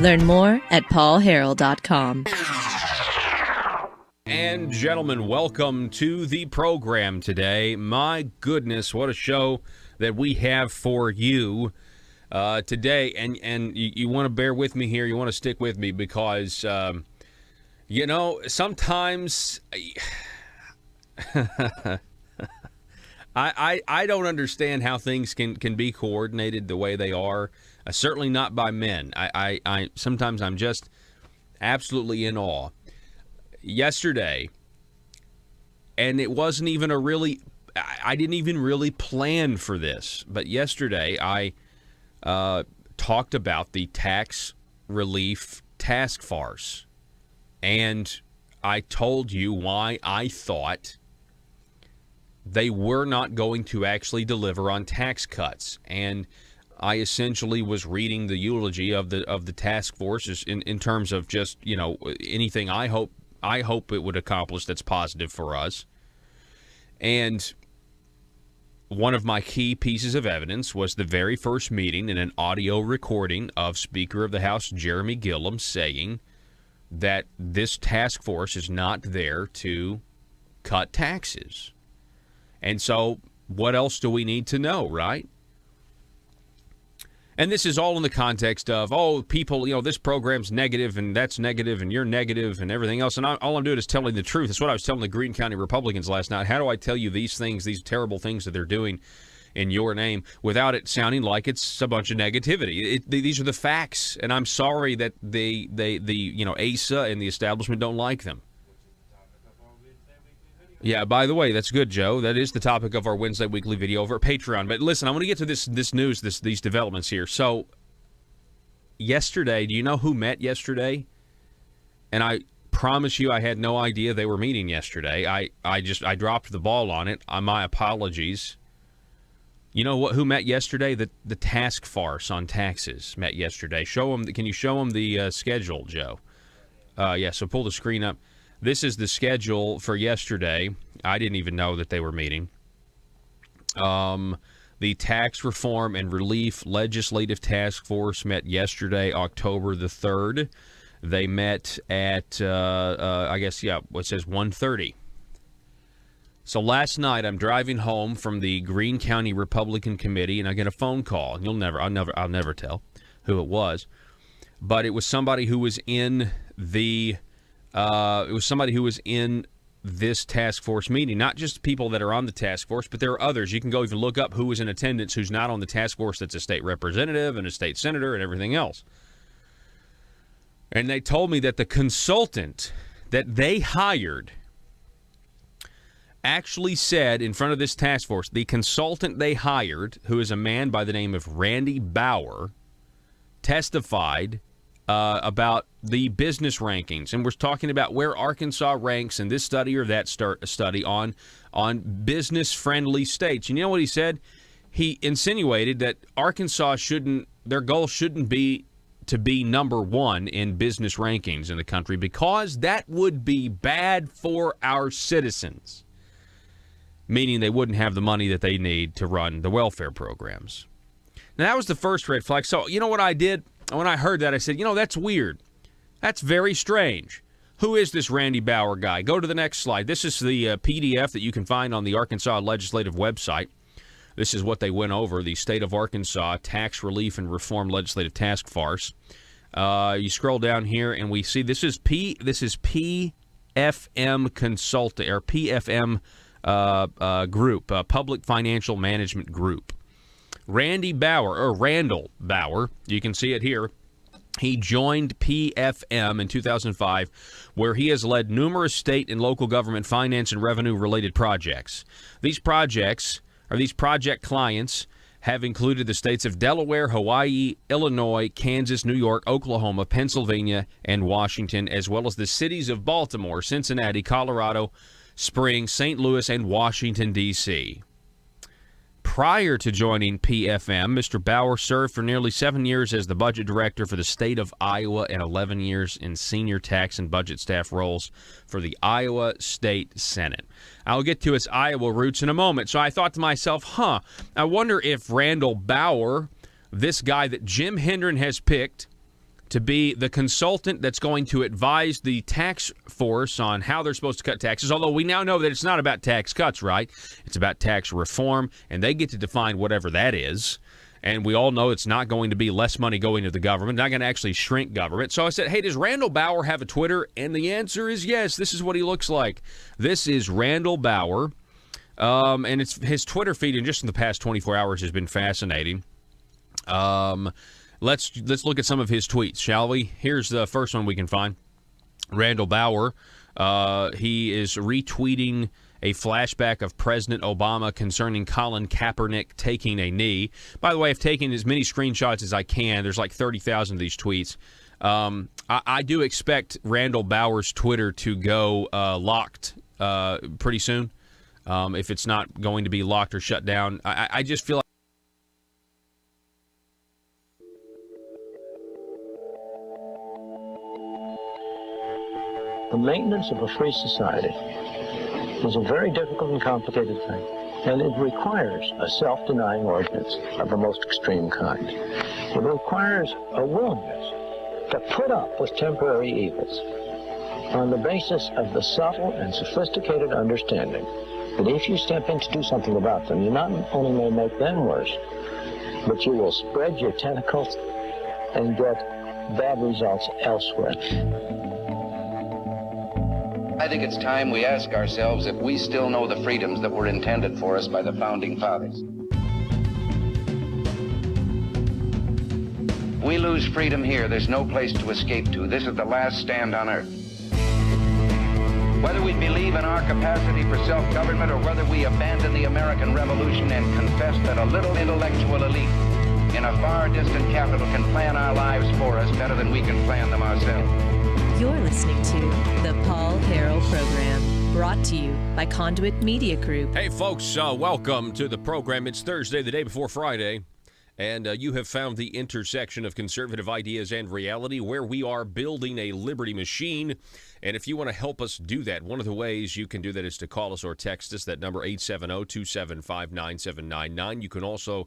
Learn more at paulharrell.com. And gentlemen, welcome to the program today. My goodness, what a show that we have for you today. And you want to bear with me here. You want to stick with me because, sometimes I don't understand how things can be coordinated the way they are. Certainly not by men. I sometimes I'm just absolutely in awe. Yesterday, and it wasn't even I didn't even really plan for this, but yesterday I talked about the tax relief task force, and I told you why I thought they were not going to actually deliver on tax cuts, and I essentially was reading the eulogy of the task force in terms of just, anything I hope it would accomplish that's positive for us. And one of my key pieces of evidence was the very first meeting in an audio recording of Speaker of the House Jeremy Gillum saying that this task force is not there to cut taxes. And so what else do we need to know, right? And this is all in the context of, people, this program's negative and that's negative and you're negative and everything else. And all I'm doing is telling the truth. That's what I was telling the Greene County Republicans last night. How do I tell you these things, these terrible things that they're doing in your name without it sounding like it's a bunch of negativity? These are the facts. And I'm sorry that the ASA and the establishment don't like them. Yeah, by the way, that's good, Joe. That is the topic of our Wednesday weekly video over at Patron. But listen, I want to get to this news, these developments here. So, yesterday, do you know who met yesterday? And I promise you I had no idea they were meeting yesterday. I dropped the ball on it. My apologies. You know who met yesterday? The task force on taxes met yesterday. Can you show them the schedule, Joe? So pull the screen up. This is the schedule for yesterday. I didn't even know that they were meeting. The Tax Reform and Relief Legislative Task Force met yesterday, October the 3rd. They met at, it says 1:30. So last night, I'm driving home from the Greene County Republican Committee, and I get a phone call. And I'll never tell who it was. But it was somebody who was in this task force meeting, not just people that are on the task force, but there are others. You can go even look up who was in attendance, who's not on the task force, that's a state representative and a state senator and everything else. And they told me that the consultant that they hired actually said in front of this task force, the consultant they hired, who is a man by the name of Randy Bauer, testified about the business rankings, and we're talking about where Arkansas ranks in this study or that study on business-friendly states. And you know what he said? He insinuated that Arkansas their goal shouldn't be to be number one in business rankings in the country because that would be bad for our citizens, meaning they wouldn't have the money that they need to run the welfare programs. Now, that was the first red flag. So, you know what I did? When I heard that, I said, that's weird. That's very strange. Who is this Randy Bauer guy? Go to the next slide. This is the PDF that you can find on the Arkansas Legislative website. This is what they went over, the State of Arkansas Tax Relief and Reform Legislative Task Force. You scroll down here, and we see this is PFM Consulting, or PFM Group, Public Financial Management Group. Randall Bauer, you can see it here. He joined PFM in 2005, where he has led numerous state and local government finance and revenue-related projects. These project clients have included the states of Delaware, Hawaii, Illinois, Kansas, New York, Oklahoma, Pennsylvania, and Washington, as well as the cities of Baltimore, Cincinnati, Colorado Springs, St. Louis, and Washington, D.C. Prior to joining PFM, Mr. Bauer served for nearly 7 years as the budget director for the state of Iowa and 11 years in senior tax and budget staff roles for the Iowa State Senate. I'll get to his Iowa roots in a moment. So I thought to myself, I wonder if Randall Bauer, this guy that Jim Hendren has picked to be the consultant that's going to advise the tax force on how they're supposed to cut taxes, although we now know that it's not about tax cuts, right? It's about tax reform, and they get to define whatever that is. And we all know it's not going to be less money going to the government, not going to actually shrink government. So I said, hey, does Randall Bauer have a Twitter? And the answer is yes. This is what he looks like. This is Randall Bauer. And it's his Twitter feed in just in the past 24 hours has been fascinating. Let's look at some of his tweets, shall we? Here's the first one we can find. Randall Bauer, he is retweeting a flashback of President Obama concerning Colin Kaepernick taking a knee. By the way, I've taken as many screenshots as I can. There's like 30,000 of these tweets. I do expect Randall Bauer's Twitter to go locked pretty soon. If it's not going to be locked or shut down, I just feel like the maintenance of a free society is a very difficult and complicated thing, and it requires a self-denying ordinance of the most extreme kind. It requires a willingness to put up with temporary evils on the basis of the subtle and sophisticated understanding that if you step in to do something about them, you not only may make them worse, but you will spread your tentacles and get bad results elsewhere. I think it's time we ask ourselves if we still know the freedoms that were intended for us by the Founding Fathers. We lose freedom here, there's no place to escape to. This is the last stand on earth. Whether we believe in our capacity for self-government or whether we abandon the American Revolution and confess that a little intellectual elite in a far distant capital can plan our lives for us better than we can plan them ourselves. You're listening to the Paul Harrell Program, brought to you by Conduit Media Group. Hey, folks, welcome to the program. It's Thursday, the day before Friday, and you have found the intersection of conservative ideas and reality where we are building a liberty machine. And if you want to help us do that, one of the ways you can do that is to call us or text us. That number, 870-275-9799. You can also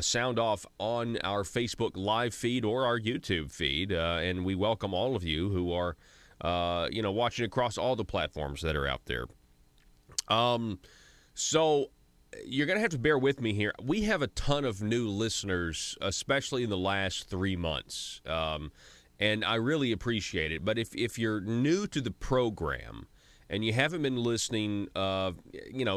sound off on our Facebook live feed or our YouTube feed, and we welcome all of you who are, watching across all the platforms that are out there. So you're going to have to bear with me here. We have a ton of new listeners, especially in the last 3 months, and I really appreciate it. But if you're new to the program and you haven't been listening,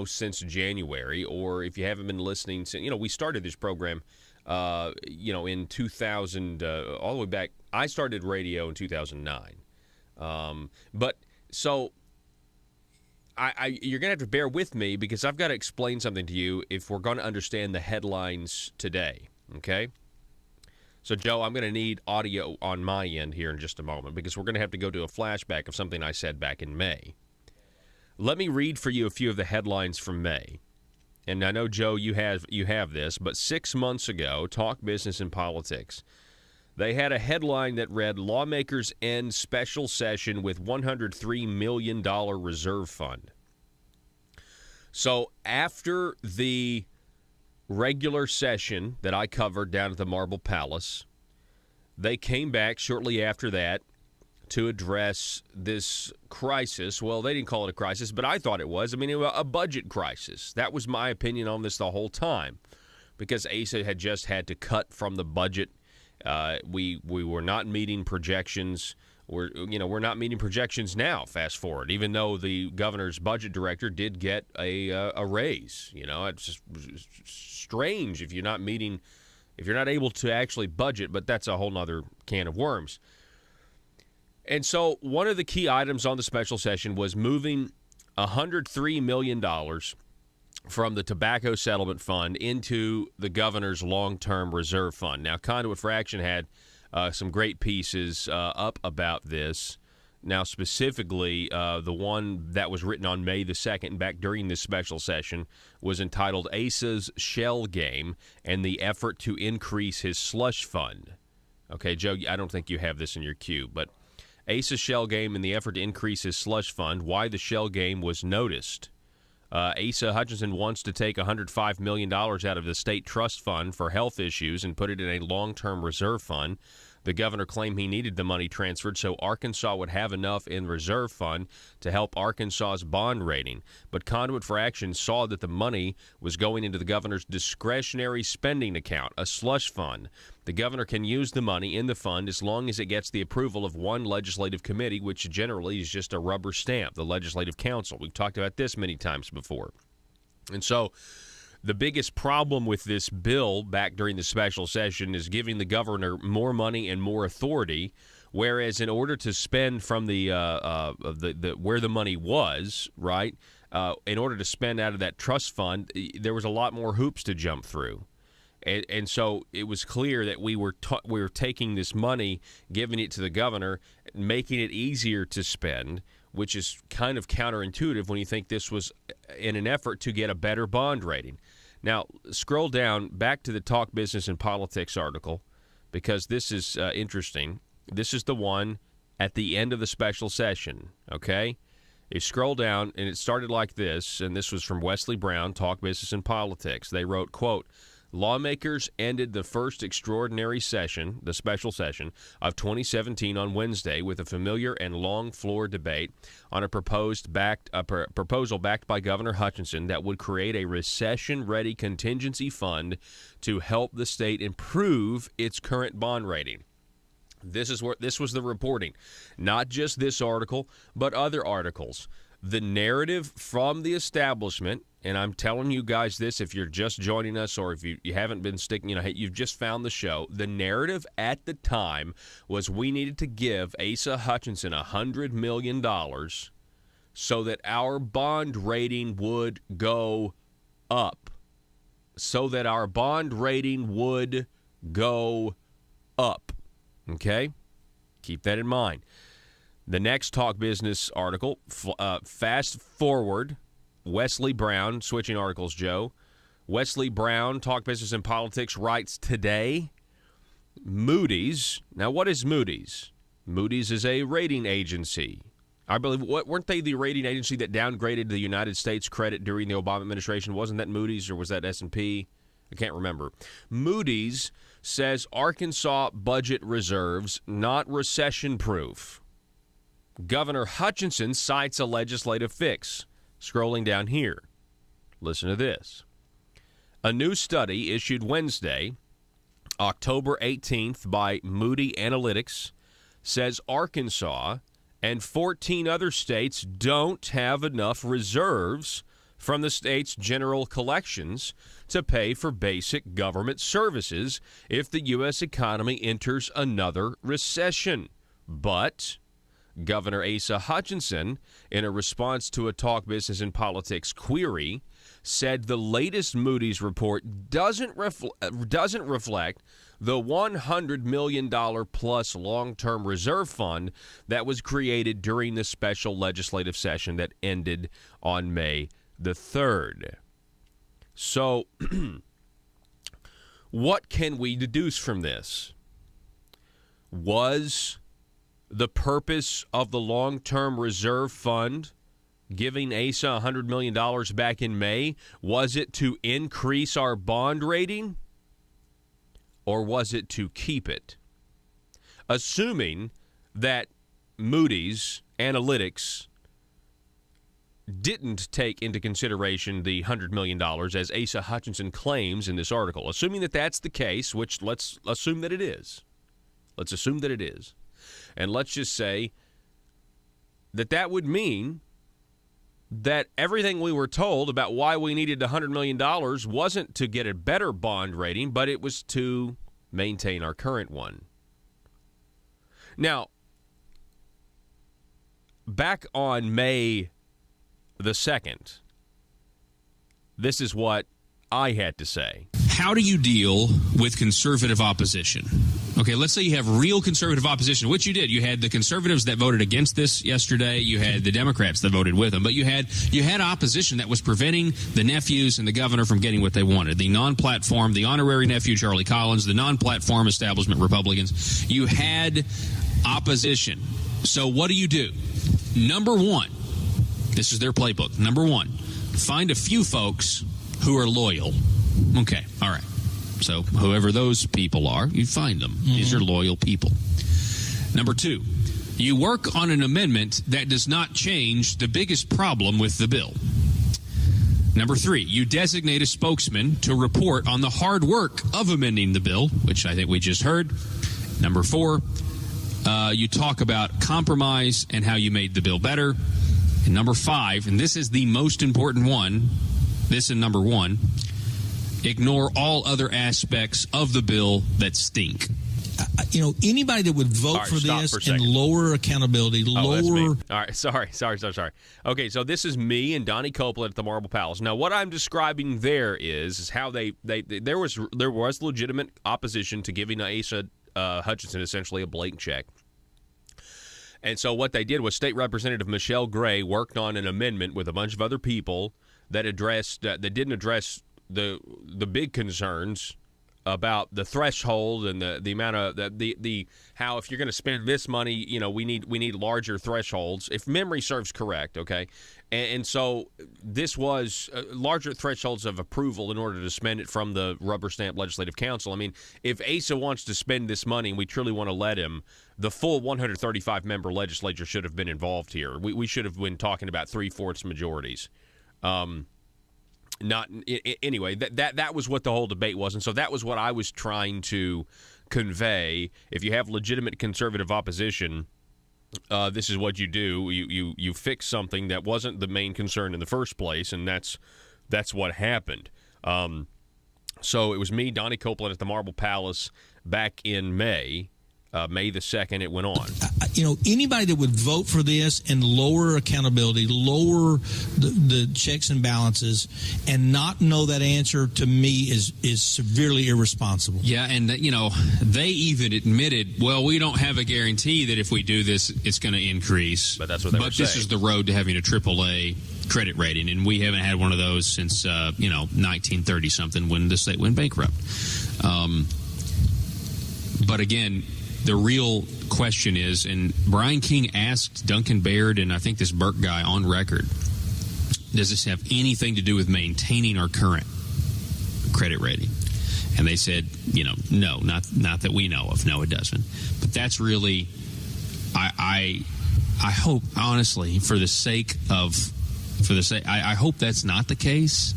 since January, or if you haven't been listening since, we started this program, in 2000, all the way back. I started radio in 2009. You're going to have to bear with me because I've got to explain something to you if we're going to understand the headlines today, okay? So, Joe, I'm going to need audio on my end here in just a moment because we're going to have to go to a flashback of something I said back in May. Let me read for you a few of the headlines from May. And I know, Joe, you have this, but 6 months ago, Talk Business and Politics, they had a headline that read, Lawmakers End Special Session with $103 million Reserve Fund. So after the regular session that I covered down at the Marble Palace, they came back shortly after that to address this crisis. Well, they didn't call it a crisis, but I thought it was. I mean, it was a budget crisis. That was my opinion on this the whole time because ASA had just had to cut from the budget. We were not meeting projections. We're not meeting projections now, fast forward, even though the governor's budget director did get a raise. It's just strange if you're not able to actually budget, but that's a whole nother can of worms. And so one of the key items on the special session was moving $103 million from the Tobacco Settlement Fund into the governor's long-term reserve fund. Now, Conduit for Action had some great pieces up about this. Now, specifically, the one that was written on May the 2nd, back during this special session, was entitled ASA's Shell Game and the Effort to Increase His Slush Fund. Okay, Joe, I don't think you have this in your queue, but ASA's Shell Game and the Effort to Increase His Slush Fund, why the Shell Game was noticed. Asa Hutchinson wants to take $105 million out of the state trust fund for health issues and put it in a long-term reserve fund. The governor claimed he needed the money transferred so Arkansas would have enough in reserve fund to help Arkansas's bond rating. But Conduit for Action saw that the money was going into the governor's discretionary spending account, a slush fund. The governor can use the money in the fund as long as it gets the approval of one legislative committee, which generally is just a rubber stamp, the Legislative Council. We've talked about this many times before. And so the biggest problem with this bill back during the special session is giving the governor more money and more authority, whereas in order to spend from the where the money was, right, in order to spend out of that trust fund, there was a lot more hoops to jump through. And so it was clear that we were taking this money, giving it to the governor, making it easier to spend, which is kind of counterintuitive when you think this was in an effort to get a better bond rating. Now, scroll down back to the Talk Business and Politics article, because this is interesting. This is the one at the end of the special session, okay? You scroll down, and it started like this, and this was from Wesley Brown, Talk Business and Politics. They wrote, quote, lawmakers ended the first extraordinary session, the special session, of 2017 on Wednesday with a familiar and long floor debate on a proposal backed by Governor Hutchinson that would create a recession-ready contingency fund to help the state improve its current bond rating. This was the reporting, not just this article, but other articles. The narrative from the establishment, and I'm telling you guys this if you're just joining us or if you haven't been sticking, you've just found the show. The narrative at the time was we needed to give Asa Hutchinson $100 million so that our bond rating would go up. So that our bond rating would go up. Okay? Keep that in mind. The next Talk Business article, fast forward, Wesley Brown, switching articles, Joe. Wesley Brown, Talk Business and Politics, writes today, Moody's. Now, what is Moody's? Moody's is a rating agency. I believe, weren't they the rating agency that downgraded the United States credit during the Obama administration? Wasn't that Moody's or was that S&P? I can't remember. Moody's says Arkansas budget reserves not recession-proof. Governor Hutchinson cites a legislative fix. Scrolling down here, listen to this. A new study issued Wednesday, October 18th by Moody Analytics says Arkansas and 14 other states don't have enough reserves from the state's general collections to pay for basic government services if the U.S. economy enters another recession. But Governor Asa Hutchinson, in a response to a Talk Business and Politics query, said the latest Moody's report doesn't reflect the $100 million plus long-term reserve fund that was created during the special legislative session that ended on May the 3rd. So, what can we deduce from this? Was the purpose of the long-term reserve fund giving Asa $100 million back in May, was it to increase our bond rating, or was it to keep it? Assuming that Moody's Analytics didn't take into consideration the $100 million as Asa Hutchinson claims in this article. Assuming that that's the case, which let's assume that it is. Let's assume that it is. And let's just say that would mean that everything we were told about why we needed $100 million wasn't to get a better bond rating, but it was to maintain our current one. Now, back on May the 2nd, this is what I had to say. How do you deal with conservative opposition? Okay, let's say you have real conservative opposition, which you did. You had the conservatives that voted against this yesterday. You had the Democrats that voted with them. But you had opposition that was preventing the nephews and the governor from getting what they wanted. The non-platform, the honorary nephew, Charlie Collins, the non-platform establishment Republicans. You had opposition. So what do? Number one, this is their playbook. Number one, find a few folks who are loyal. Okay, all right. So whoever those people are, you find them. These are loyal people. Number 2, you work on an amendment that does not change the biggest problem with the bill. Number 3, you designate a spokesman to report on the hard work of amending the bill, which I think we just heard. Number 4, you talk about compromise and how you made the bill better. And number 5, and this is the most important one, this is number 1, ignore all other aspects of the bill that stink. Anybody that would vote for this and lower accountability, All right, sorry. Okay, so this is me and Donnie Copeland at the Marble Palace. Now, what I'm describing there is how there was legitimate opposition to giving Asa Hutchinson essentially a blank check. And so what they did was State Representative Michelle Gray worked on an amendment with a bunch of other people that didn't address the big concerns about the threshold and the amount of the how if you're going to spend this money, we need larger thresholds if memory serves correct, okay? And so this was larger thresholds of approval in order to spend it from the rubber stamp legislative council. I mean, if Asa wants to spend this money and we truly want to let him, the full 135 member legislature should have been involved here. We should have been talking about 3/4 majorities. Anyway, that was what the whole debate was, and so that was what I was trying to convey. If you have legitimate conservative opposition, this is what you do. You fix something that wasn't the main concern in the first place, and that's what happened. So it was me, Donnie Copeland, at the Marble Palace back in May. May the 2nd, it went on. Anybody that would vote for this and lower accountability, lower the checks and balances, and not know that answer, to me, is severely irresponsible. Yeah, and they even admitted, well, we don't have a guarantee that if we do this, it's going to increase. But that's what they were saying. This is the road to having a AAA credit rating, and we haven't had one of those since 1930-something when the state went bankrupt. But again, the real question is, and Brian King asked Duncan Baird and I think this Burke guy on record, does this have anything to do with maintaining our current credit rating? And they said, no, not that we know of. No, it doesn't. But that's really, I hope, honestly, I hope that's not the case,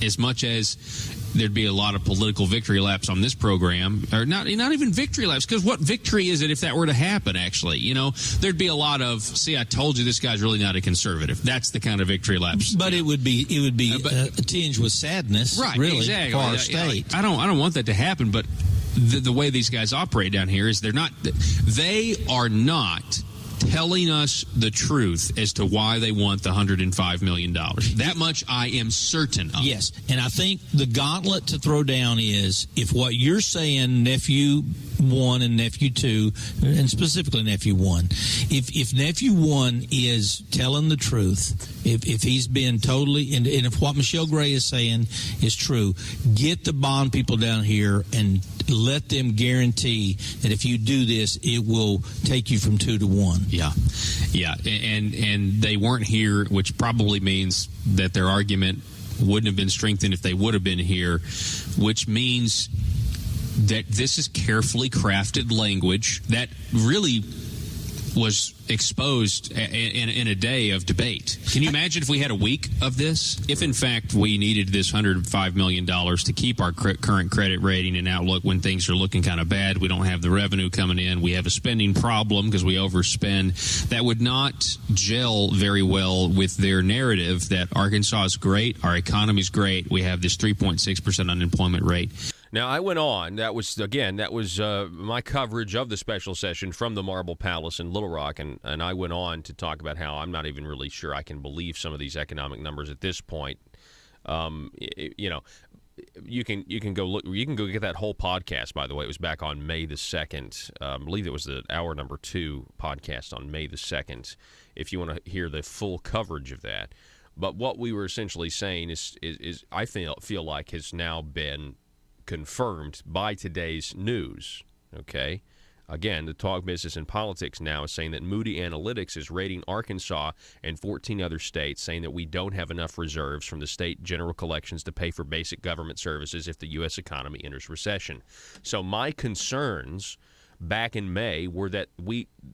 as much as there'd be a lot of political victory laps on this program, or not even victory laps, because what victory is it if that were to happen, actually? There'd be a lot of, see, I told you this guy's really not a conservative. That's the kind of victory laps. But it would be tinged with sadness, right, really, exactly. for our state. I don't want that to happen, but the way these guys operate down here is they are not telling us the truth as to why they want the $105 million. That much I am certain of. Yes, and I think the gauntlet to throw down is, if what you're saying, Nephew 1 and Nephew 2, and specifically Nephew 1, if Nephew 1 is telling the truth, if he's been totally, and if what Michelle Gray is saying is true, get the bond people down here and let them guarantee that if you do this, it will take you from 2 to 1. Yeah, and they weren't here, which probably means that their argument wouldn't have been strengthened if they would have been here, which means that this is carefully crafted language that really was exposed in a day of debate. Can you imagine if we had a week of this? If, in fact, we needed this $105 million to keep our current credit rating and outlook when things are looking kind of bad, we don't have the revenue coming in, we have a spending problem because we overspend, that would not gel very well with their narrative that Arkansas is great, our economy is great, we have this 3.6% unemployment rate. Now, I went on. That was my coverage of the special session from the Marble Palace in Little Rock, and I went on to talk about how I'm not even really sure I can believe some of these economic numbers at this point. You can go look. You can go get that whole podcast. By the way, it was back on May the 2nd. I believe it was the hour number 2 podcast on May the 2nd. If you want to hear the full coverage of that, but what we were essentially saying is I feel like has now been confirmed by today's news, okay? Again, the Talk Business and Politics now is saying that Moody Analytics is rating Arkansas and 14 other states, saying that we don't have enough reserves from the state general collections to pay for basic government services if the U.S. economy enters recession. So my concerns back in May were that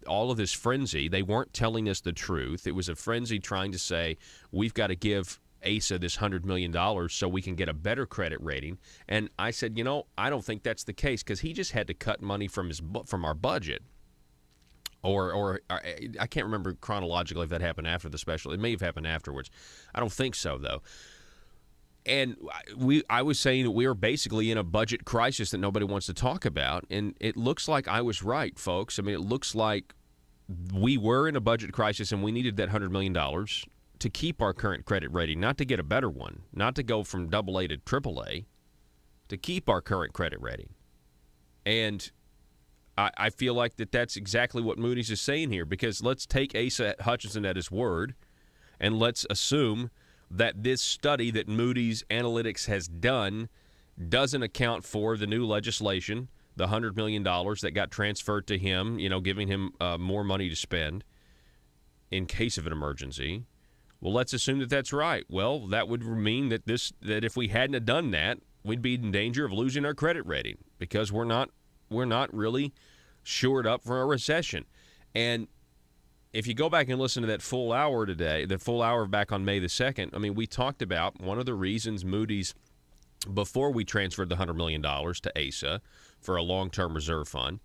all of this frenzy, they weren't telling us the truth. It was a frenzy trying to say we've got to give ASA this $100 million so we can get a better credit rating. And I said, I don't think that's the case, because he just had to cut money from our budget. Or I can't remember chronologically if that happened after the special. It may have happened afterwards. I don't think so, though. And I was saying that we are basically in a budget crisis that nobody wants to talk about. And it looks like I was right, folks. I mean, it looks like we were in a budget crisis and we needed that $100 million to keep our current credit rating, not to get a better one, not to go from AA to AAA, to keep our current credit rating. And I feel like that's exactly what Moody's is saying here, because let's take Asa Hutchinson at his word, and let's assume that this study that Moody's Analytics has done doesn't account for the new legislation, the $100 million that got transferred to him, giving him more money to spend in case of an emergency. Well, let's assume that that's right. Well, that would mean that if we hadn't have done that, we'd be in danger of losing our credit rating, because we're not really shored up for a recession. And if you go back and listen to that full hour today, the full hour back on May the 2nd, I mean, we talked about one of the reasons Moody's, before we transferred the $100 million to ASA for a long-term reserve fund,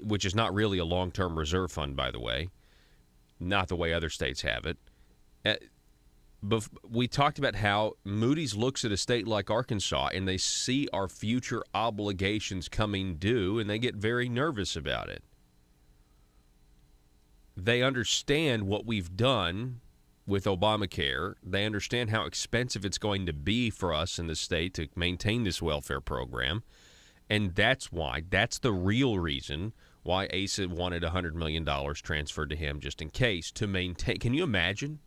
which is not really a long-term reserve fund, by the way, not the way other states have it. We talked about how Moody's looks at a state like Arkansas and they see our future obligations coming due, and they get very nervous about it. They understand what we've done with Obamacare. They understand how expensive it's going to be for us in the state to maintain this welfare program. And that's the real reason why ASA wanted $100 million transferred to him, just in case, to maintain. Can you imagine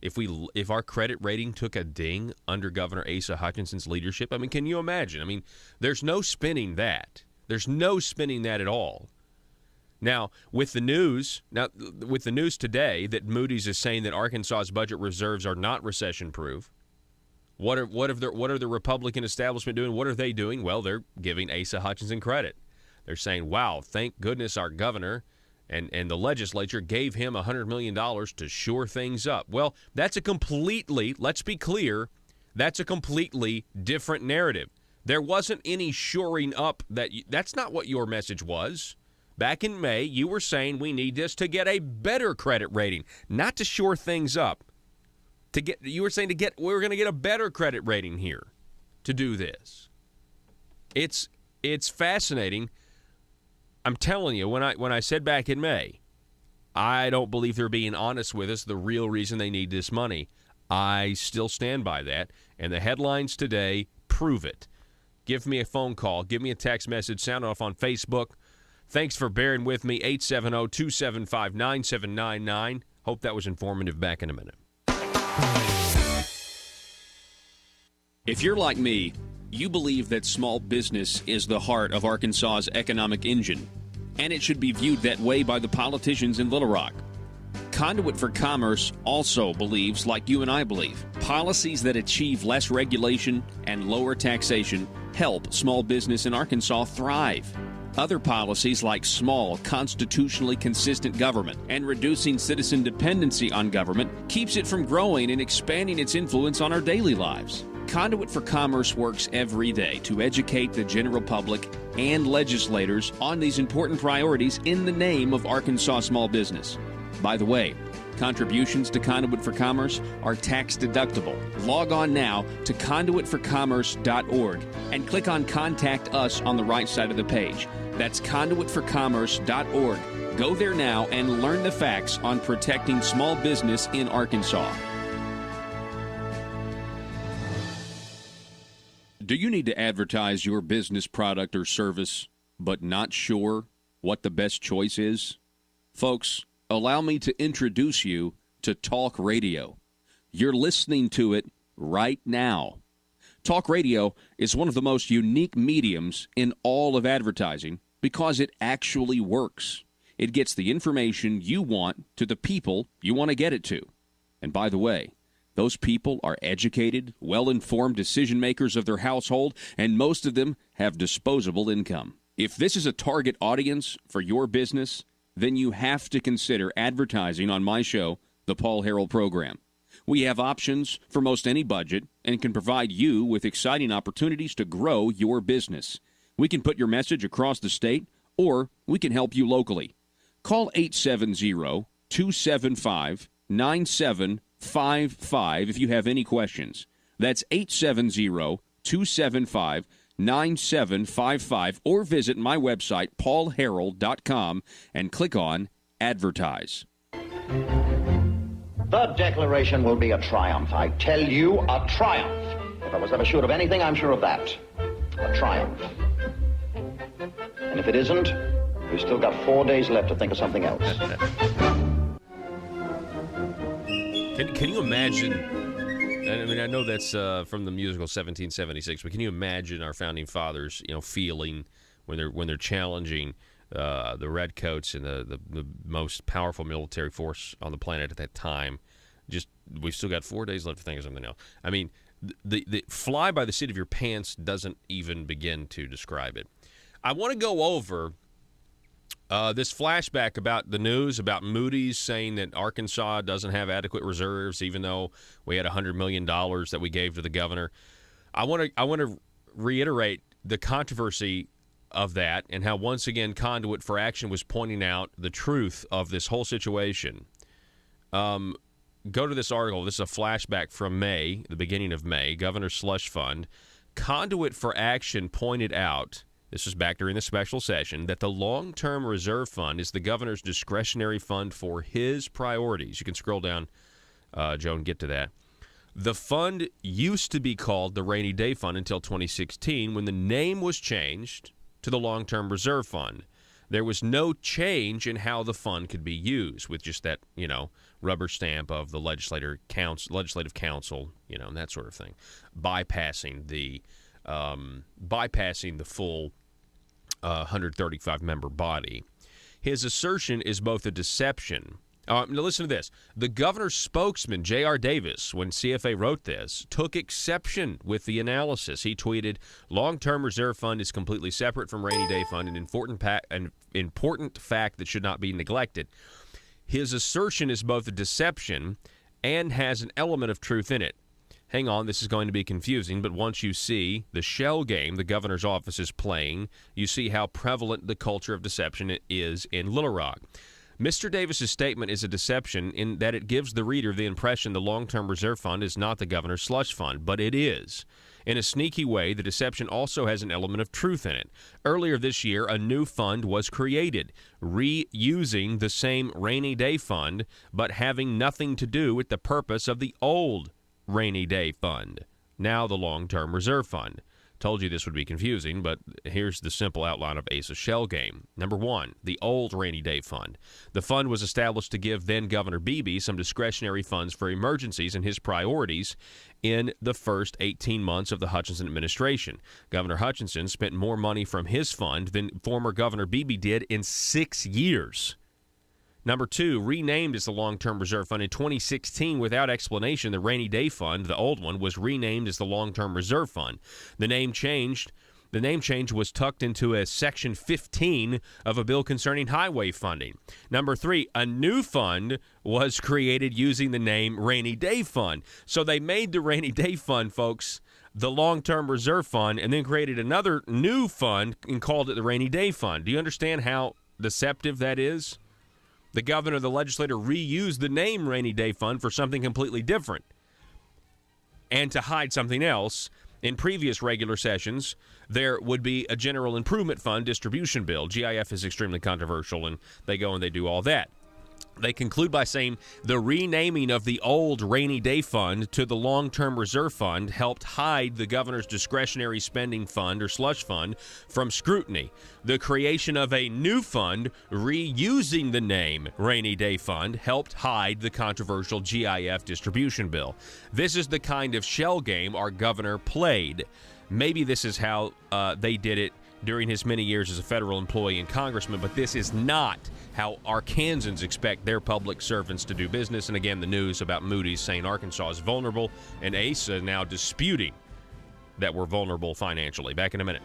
if our credit rating took a ding under Governor Asa Hutchinson's leadership? I mean, can you imagine? I mean, there's no spinning that. There's no spinning that at all. Now, with the news today that Moody's is saying that Arkansas's budget reserves are not recession-proof, what are the Republican establishment doing? What are they doing? Well, they're giving Asa Hutchinson credit. They're saying, wow, thank goodness our governor and the legislature gave him $100 million to shore things up. Well, let's be clear, that's a completely different narrative. There wasn't any shoring up. That's not what your message was. Back in May, you were saying we need this to get a better credit rating, not to shore things up. You were saying we're going to get a better credit rating here to do this. It's fascinating. I'm telling you, when I said back in May, I don't believe they're being honest with us, the real reason they need this money. I still stand by that, and the headlines today prove it. Give me a phone call. Give me a text message. Sound off on Facebook. Thanks for bearing with me. 870-275-9799. Hope that was informative. Back in a minute. If you're like me, you believe that small business is the heart of Arkansas's economic engine, and it should be viewed that way by the politicians in Little Rock. Conduit for Commerce also believes, like you and I believe, policies that achieve less regulation and lower taxation help small business in Arkansas thrive. Other policies like small, constitutionally consistent government and reducing citizen dependency on government keeps it from growing and expanding its influence on our daily lives. Conduit for Commerce works every day to educate the general public and legislators on these important priorities in the name of Arkansas small business. By the way, contributions to Conduit for Commerce are tax deductible. Log on now to conduitforcommerce.org and click on Contact Us on the right side of the page. That's conduitforcommerce.org. Go there now and learn the facts on protecting small business in Arkansas. Do you need to advertise your business product or service, but not sure what the best choice is? Folks, allow me to introduce you to Talk Radio. You're listening to it right now. Talk Radio is one of the most unique mediums in all of advertising because it actually works. It gets the information you want to the people you want to get it to. And by the way, those people are educated, well-informed decision makers of their household, and most of them have disposable income. If this is a target audience for your business, then you have to consider advertising on my show, The Paul Harrell Program. We have options for most any budget and can provide you with exciting opportunities to grow your business. We can put your message across the state, or we can help you locally. Call 870-275-9755 if you have any questions. That's 870-275-9755, or visit my website, paulharrell.com, and click on Advertise. The Declaration will be a triumph. I tell you, a triumph. If I was ever sure of anything, I'm sure of that. A triumph. And if it isn't, we've still got 4 days left to think of something else. Can you imagine? I mean, I know that's from the musical 1776, but can you imagine our founding fathers, feeling when they're challenging the redcoats and the most powerful military force on the planet at that time? Just, we've still got 4 days left to think of something else. I mean, the fly by the seat of your pants doesn't even begin to describe it. I want to go over this flashback about the news about Moody's saying that Arkansas doesn't have adequate reserves, even though we had $100 million that we gave to the governor. I want to reiterate the controversy of that and how, once again, Conduit for Action was pointing out the truth of this whole situation. Go to this article. This is a flashback from May, the beginning of May, Governor Slush Fund. Conduit for Action pointed out, this was back during the special session, that the long-term reserve fund is the governor's discretionary fund for his priorities. You can scroll down, Joe, and get to that. The fund used to be called the Rainy Day Fund until 2016, when the name was changed to the Long-Term Reserve Fund. There was no change in how the fund could be used, with just that, rubber stamp of the legislative council, and that sort of thing, bypassing the full 135-member body. His assertion is both a deception. Now listen to this. The governor's spokesman, J.R. Davis, when CFA wrote this, took exception with the analysis. He tweeted, "Long-term reserve fund is completely separate from rainy day fund, an important fact that should not be neglected." His assertion is both a deception and has an element of truth in it. Hang on, this is going to be confusing, but once you see the shell game the governor's office is playing, you see how prevalent the culture of deception is in Little Rock. Mr. Davis's statement is a deception in that it gives the reader the impression the long-term reserve fund is not the governor's slush fund, but it is. In a sneaky way, the deception also has an element of truth in it. Earlier this year, a new fund was created, reusing the same rainy day fund, but having nothing to do with the purpose of the old rainy day fund, now the long-term reserve fund. Told you this would be confusing, but here's the simple outline of Ace's shell game. Number one, the old rainy day fund. The fund was established to give then-Governor Beebe some discretionary funds for emergencies and his priorities in the first 18 months of the Hutchinson administration. Governor Hutchinson spent more money from his fund than former Governor Beebe did in 6 years. Number two, renamed as the Long-Term Reserve Fund in 2016 without explanation, the Rainy Day Fund, the old one, was renamed as the Long-Term Reserve Fund. The name change was tucked into a Section 15 of a bill concerning highway funding. Number three, a new fund was created using the name Rainy Day Fund. So they made the Rainy Day Fund, folks, the Long-Term Reserve Fund, and then created another new fund and called it the Rainy Day Fund. Do you understand how deceptive that is? The governor, the legislator, reused the name Rainy Day Fund for something completely different and to hide something else. In previous regular sessions, there would be a General Improvement Fund distribution bill. GIF is extremely controversial, and they go and they do all that. They conclude by saying the renaming of the old Rainy Day Fund to the Long-Term Reserve Fund helped hide the governor's discretionary spending fund or slush fund from scrutiny. The creation of a new fund reusing the name Rainy Day Fund helped hide the controversial GIF distribution bill. This is the kind of shell game our governor played. Maybe this is how they did it during his many years as a federal employee and congressman, but this is not how Arkansans expect their public servants to do business. And again, the news about Moody's saying Arkansas is vulnerable, and ASA now disputing that we're vulnerable financially. Back in a minute.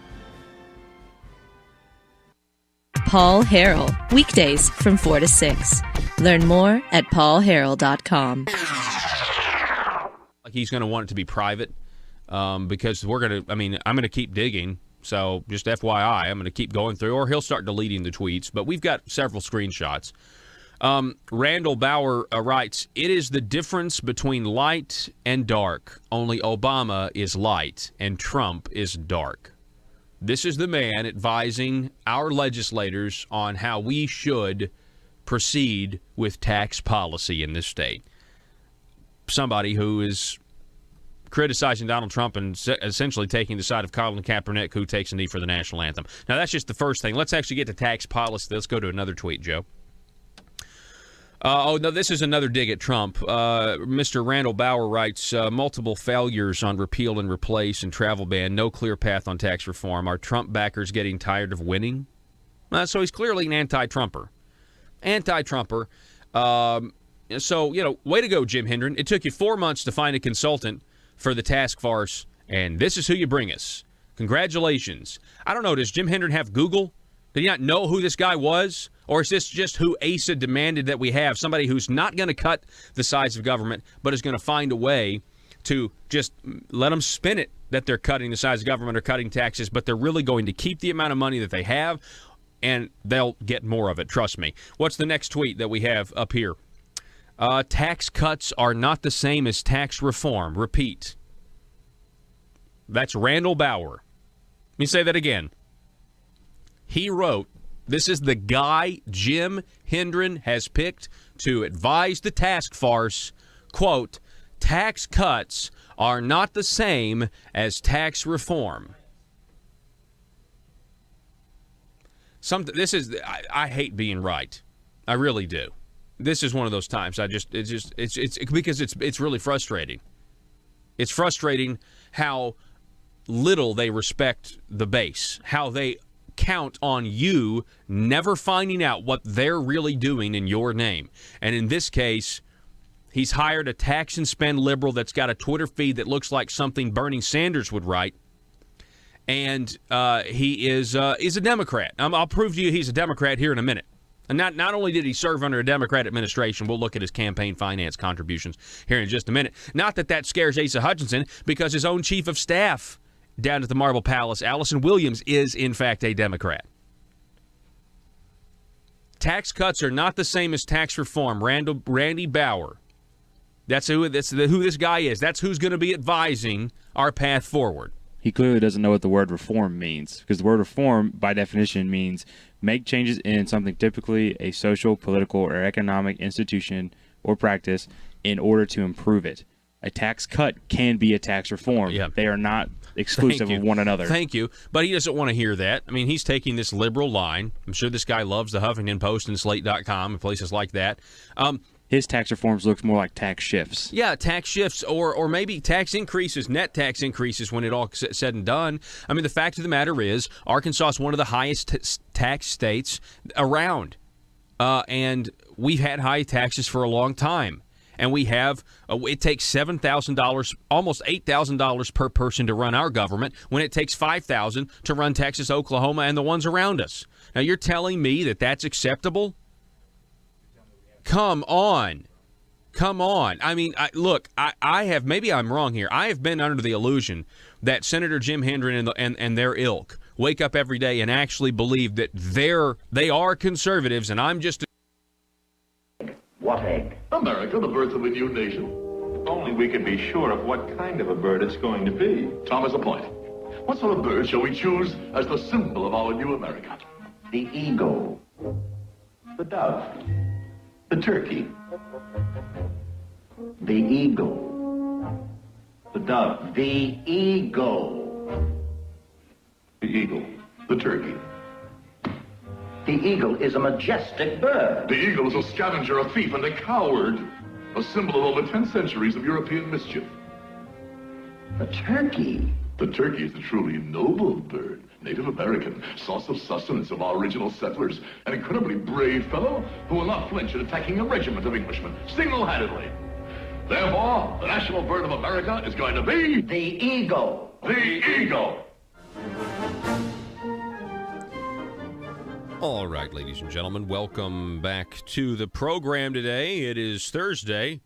Paul Harrell, weekdays from 4 to 6. Learn more at paulharrell.com. He's going to want it to be private because I'm going to keep digging. So just FYI, I'm going to keep going through, or he'll start deleting the tweets. But we've got several screenshots. Randall Bauer writes, "It is the difference between light and dark. Only Obama is light and Trump is dark." This is the man advising our legislators on how we should proceed with tax policy in this state. Somebody who is criticizing Donald Trump and essentially taking the side of Colin Kaepernick, who takes a knee for the national anthem. Now, that's just the first thing. Let's actually get to tax policy. Let's go to another tweet, Joe. No, this is another dig at Trump. Mr. Randall Bauer writes, multiple failures on repeal and replace and travel ban, no clear path on tax reform. Are Trump backers getting tired of winning? So he's clearly an anti-Trumper. Anti-Trumper. So, way to go, Jim Hendren. It took you 4 months to find a consultant for the task force, and this is who you bring us. Congratulations. I don't know, does Jim Hendren have Google? Did he not know who this guy was? Or is this just who ASA demanded that we have? Somebody who's not going to cut the size of government, but is going to find a way to just let them spin it that they're cutting the size of government or cutting taxes, but they're really going to keep the amount of money that they have, and they'll get more of it, trust me. What's the next tweet that we have up here? Tax cuts are not the same as tax reform. Repeat. That's Randall Bauer. Let me say that again. He wrote, this is the guy Jim Hendren has picked to advise the task force, quote, tax cuts are not the same as tax reform. I hate being right. I really do. This is one of those times it's because it's really frustrating. It's frustrating how little they respect the base, how they count on you never finding out what they're really doing in your name. And in this case, he's hired a tax and spend liberal that's got a Twitter feed that looks like something Bernie Sanders would write. And he is a Democrat. I'll prove to you he's a Democrat here in a minute. And not only did he serve under a Democrat administration, we'll look at his campaign finance contributions here in just a minute. Not that scares Asa Hutchinson, because his own chief of staff down at the Marble Palace, Allison Williams, is in fact a Democrat. Tax cuts are not the same as tax reform. Randy Bauer. That's who this guy is. That's who's going to be advising our path forward. He clearly doesn't know what the word reform means, because the word reform, by definition, means make changes in something, typically a social, political, or economic institution or practice, in order to improve it. A tax cut can be a tax reform. Yeah. They are not exclusive of one another. Thank you. But he doesn't want to hear that. I mean, he's taking this liberal line. I'm sure this guy loves the Huffington Post and Slate.com and places like that. His tax reforms looks more like tax shifts. Yeah, tax shifts or maybe tax increases, net tax increases when it all said and done. I mean, the fact of the matter is Arkansas is one of the highest tax states around. And we've had high taxes for a long time. And we have, it takes $7,000, almost $8,000 per person to run our government, when it takes $5,000 to run Texas, Oklahoma, and the ones around us. Now, you're telling me that that's acceptable? Come on. I mean, I have, maybe I'm wrong here. I have been under the illusion that Senator Jim Hendren and their ilk wake up every day and actually believe that they are conservatives, and I'm just... What egg? America, the birth of a new nation. If only we could be sure of what kind of a bird it's going to be. Tom has a point. What sort of bird shall we choose as the symbol of our new America? The eagle. The dove. The turkey. The eagle. The dove. The eagle. The eagle. The turkey. The eagle is a majestic bird. The eagle is a scavenger, a thief, and a coward. A symbol of over 10 centuries of European mischief. The turkey. The turkey is a truly noble bird. Native American, source of sustenance of our original settlers, an incredibly brave fellow who will not flinch at attacking a regiment of Englishmen, single-handedly. Therefore, the national bird of America is going to be... The eagle. The eagle! All right, ladies and gentlemen, welcome back to the program today. It is Thursday,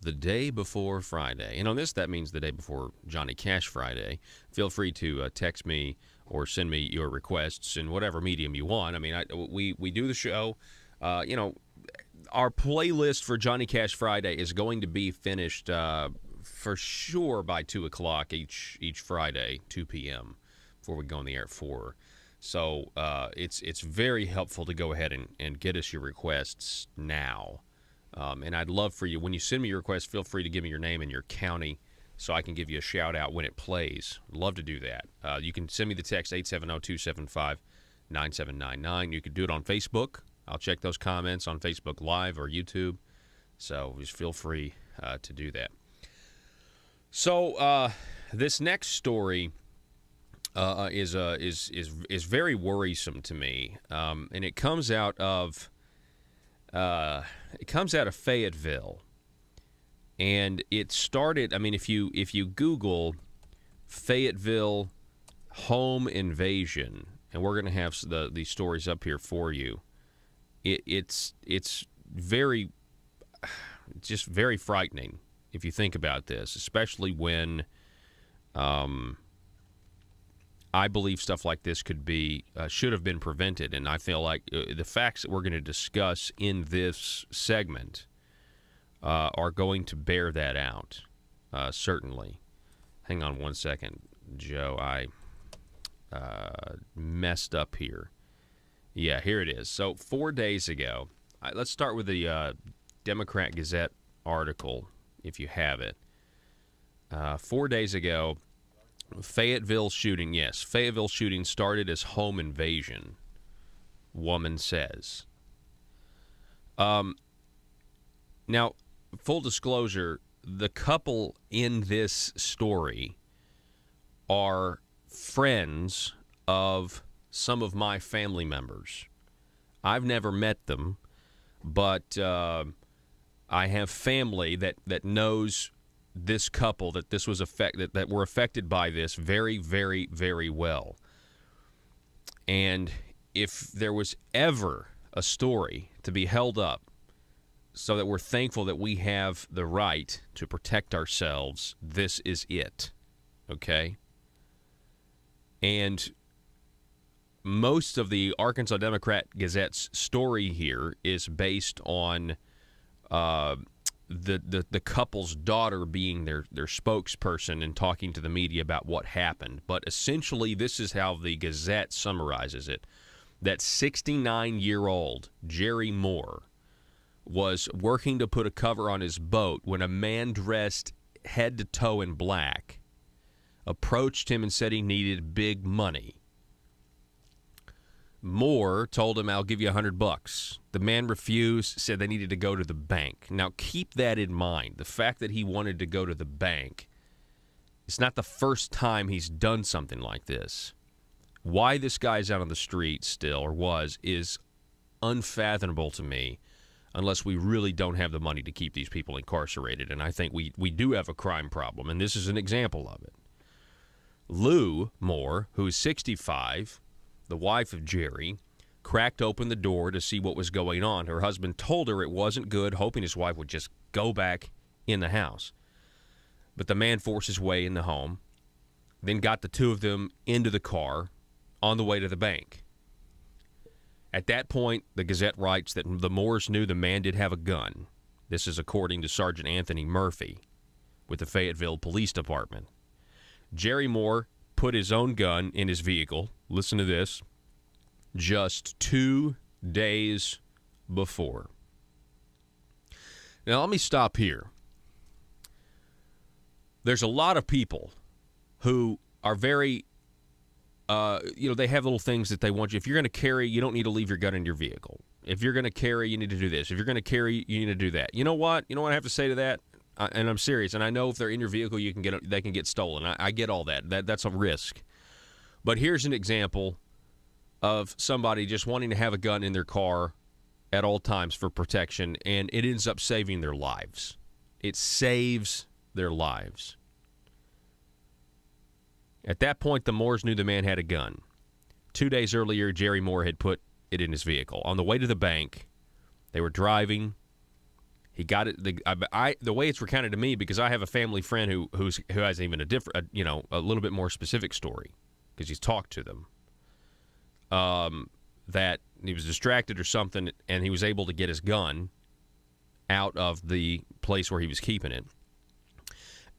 the day before Friday. And on this, that means the day before Johnny Cash Friday. Feel free to text me or send me your requests in whatever medium you want. I mean, we do the show. Our playlist for Johnny Cash Friday is going to be finished for sure by 2 o'clock each Friday, 2 p.m., before we go on the air at 4. So it's very helpful to go ahead and get us your requests now. And I'd love for you, when you send me your request, feel free to give me your name and your county so I can give you a shout-out when it plays. I'd love to do that. You can send me the text 870-275-9799. You can do it on Facebook. I'll check those comments on Facebook Live or YouTube. So just feel free to do that. So this next story is very worrisome to me, and it comes out of Fayetteville, and it started. I mean, if you Google Fayetteville home invasion, and we're going to have these stories up here for you. It's very frightening if you think about this, especially when I believe stuff like this should have been prevented, and I feel like the facts that we're going to discuss in this segment are going to bear that out, certainly. Hang on one second, Joe. I messed up here. Yeah, here it is. So 4 days ago, let's start with the Democrat Gazette article, if you have it. 4 days ago, Fayetteville shooting started as home invasion, woman says. Now, full disclosure, the couple in this story are friends of some of my family members. I've never met them, but I have family that knows this couple, that this was that were affected by this very, very, very well. And if there was ever a story to be held up so that we're thankful that we have the right to protect ourselves, this is it. Okay? And most of the Arkansas Democrat Gazette's story here is based on the couple's daughter being their spokesperson and talking to the media about what happened. But essentially, this is how the Gazette summarizes it. That 69-year-old Jerry Moore was working to put a cover on his boat when a man dressed head to toe in black approached him and said he needed big money. Moore told him, "I'll give you $100. The man refused, said they needed to go to the bank. Now, keep that in mind. The fact that he wanted to go to the bank, it's not the first time he's done something like this. Why this guy's out on the street still, or is unfathomable to me, unless we really don't have the money to keep these people incarcerated. And I think we do have a crime problem, and this is an example of it. Lou Moore, who is 65, the wife of Jerry, cracked open the door to see what was going on. Her husband told her it wasn't good, hoping his wife would just go back in the house. But the man forced his way in the home, then got the two of them into the car on the way to the bank. At that point, the Gazette writes that the Moores knew the man did have a gun. This is according to Sergeant Anthony Murphy with the Fayetteville Police Department. Jerry Moore put his own gun in his vehicle, listen to this, just 2 days before. Now, let me stop here. There's a lot of people who are very, they have little things that they want you. If you're going to carry, you don't need to leave your gun in your vehicle. If you're going to carry, you need to do this. If you're going to carry, you need to do that. You know what? You know what I have to say to that? And I'm serious. And I know if they're in your vehicle, they can get stolen. I get all that. That's a risk. But here's an example of somebody just wanting to have a gun in their car at all times for protection, and it ends up saving their lives. It saves their lives. At that point, the Moores knew the man had a gun. 2 days earlier, Jerry Moore had put it in his vehicle. On the way to the bank, they were driving. He got it. The way it's recounted to me, because I have a family friend who has even a little bit more specific story, because he's talked to them. That he was distracted or something, and he was able to get his gun out of the place where he was keeping it.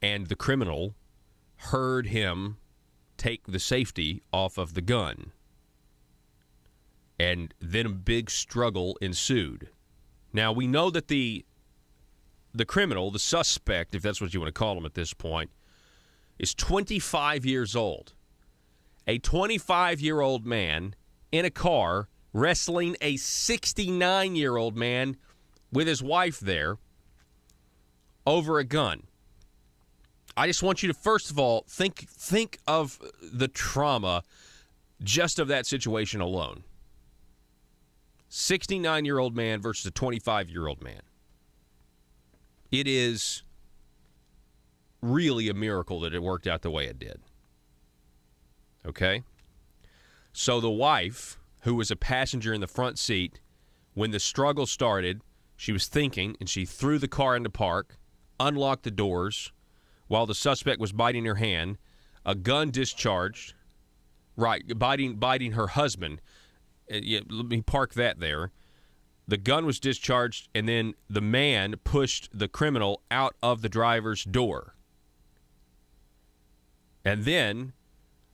And the criminal heard him take the safety off of the gun. And then a big struggle ensued. Now, we know that the criminal, the suspect, if that's what you want to call him at this point, is 25 years old. A 25-year-old man in a car wrestling a 69-year-old man with his wife there over a gun. I just want you to, first of all, think of the trauma just of that situation alone. 69-year-old man versus a 25-year-old man. It is really a miracle that it worked out the way it did. Okay? So the wife, who was a passenger in the front seat, when the struggle started, she was thinking, and she threw the car into park, unlocked the doors, while the suspect was biting her hand. A gun discharged, biting her husband. Let me park that there. The gun was discharged, and then the man pushed the criminal out of the driver's door. And then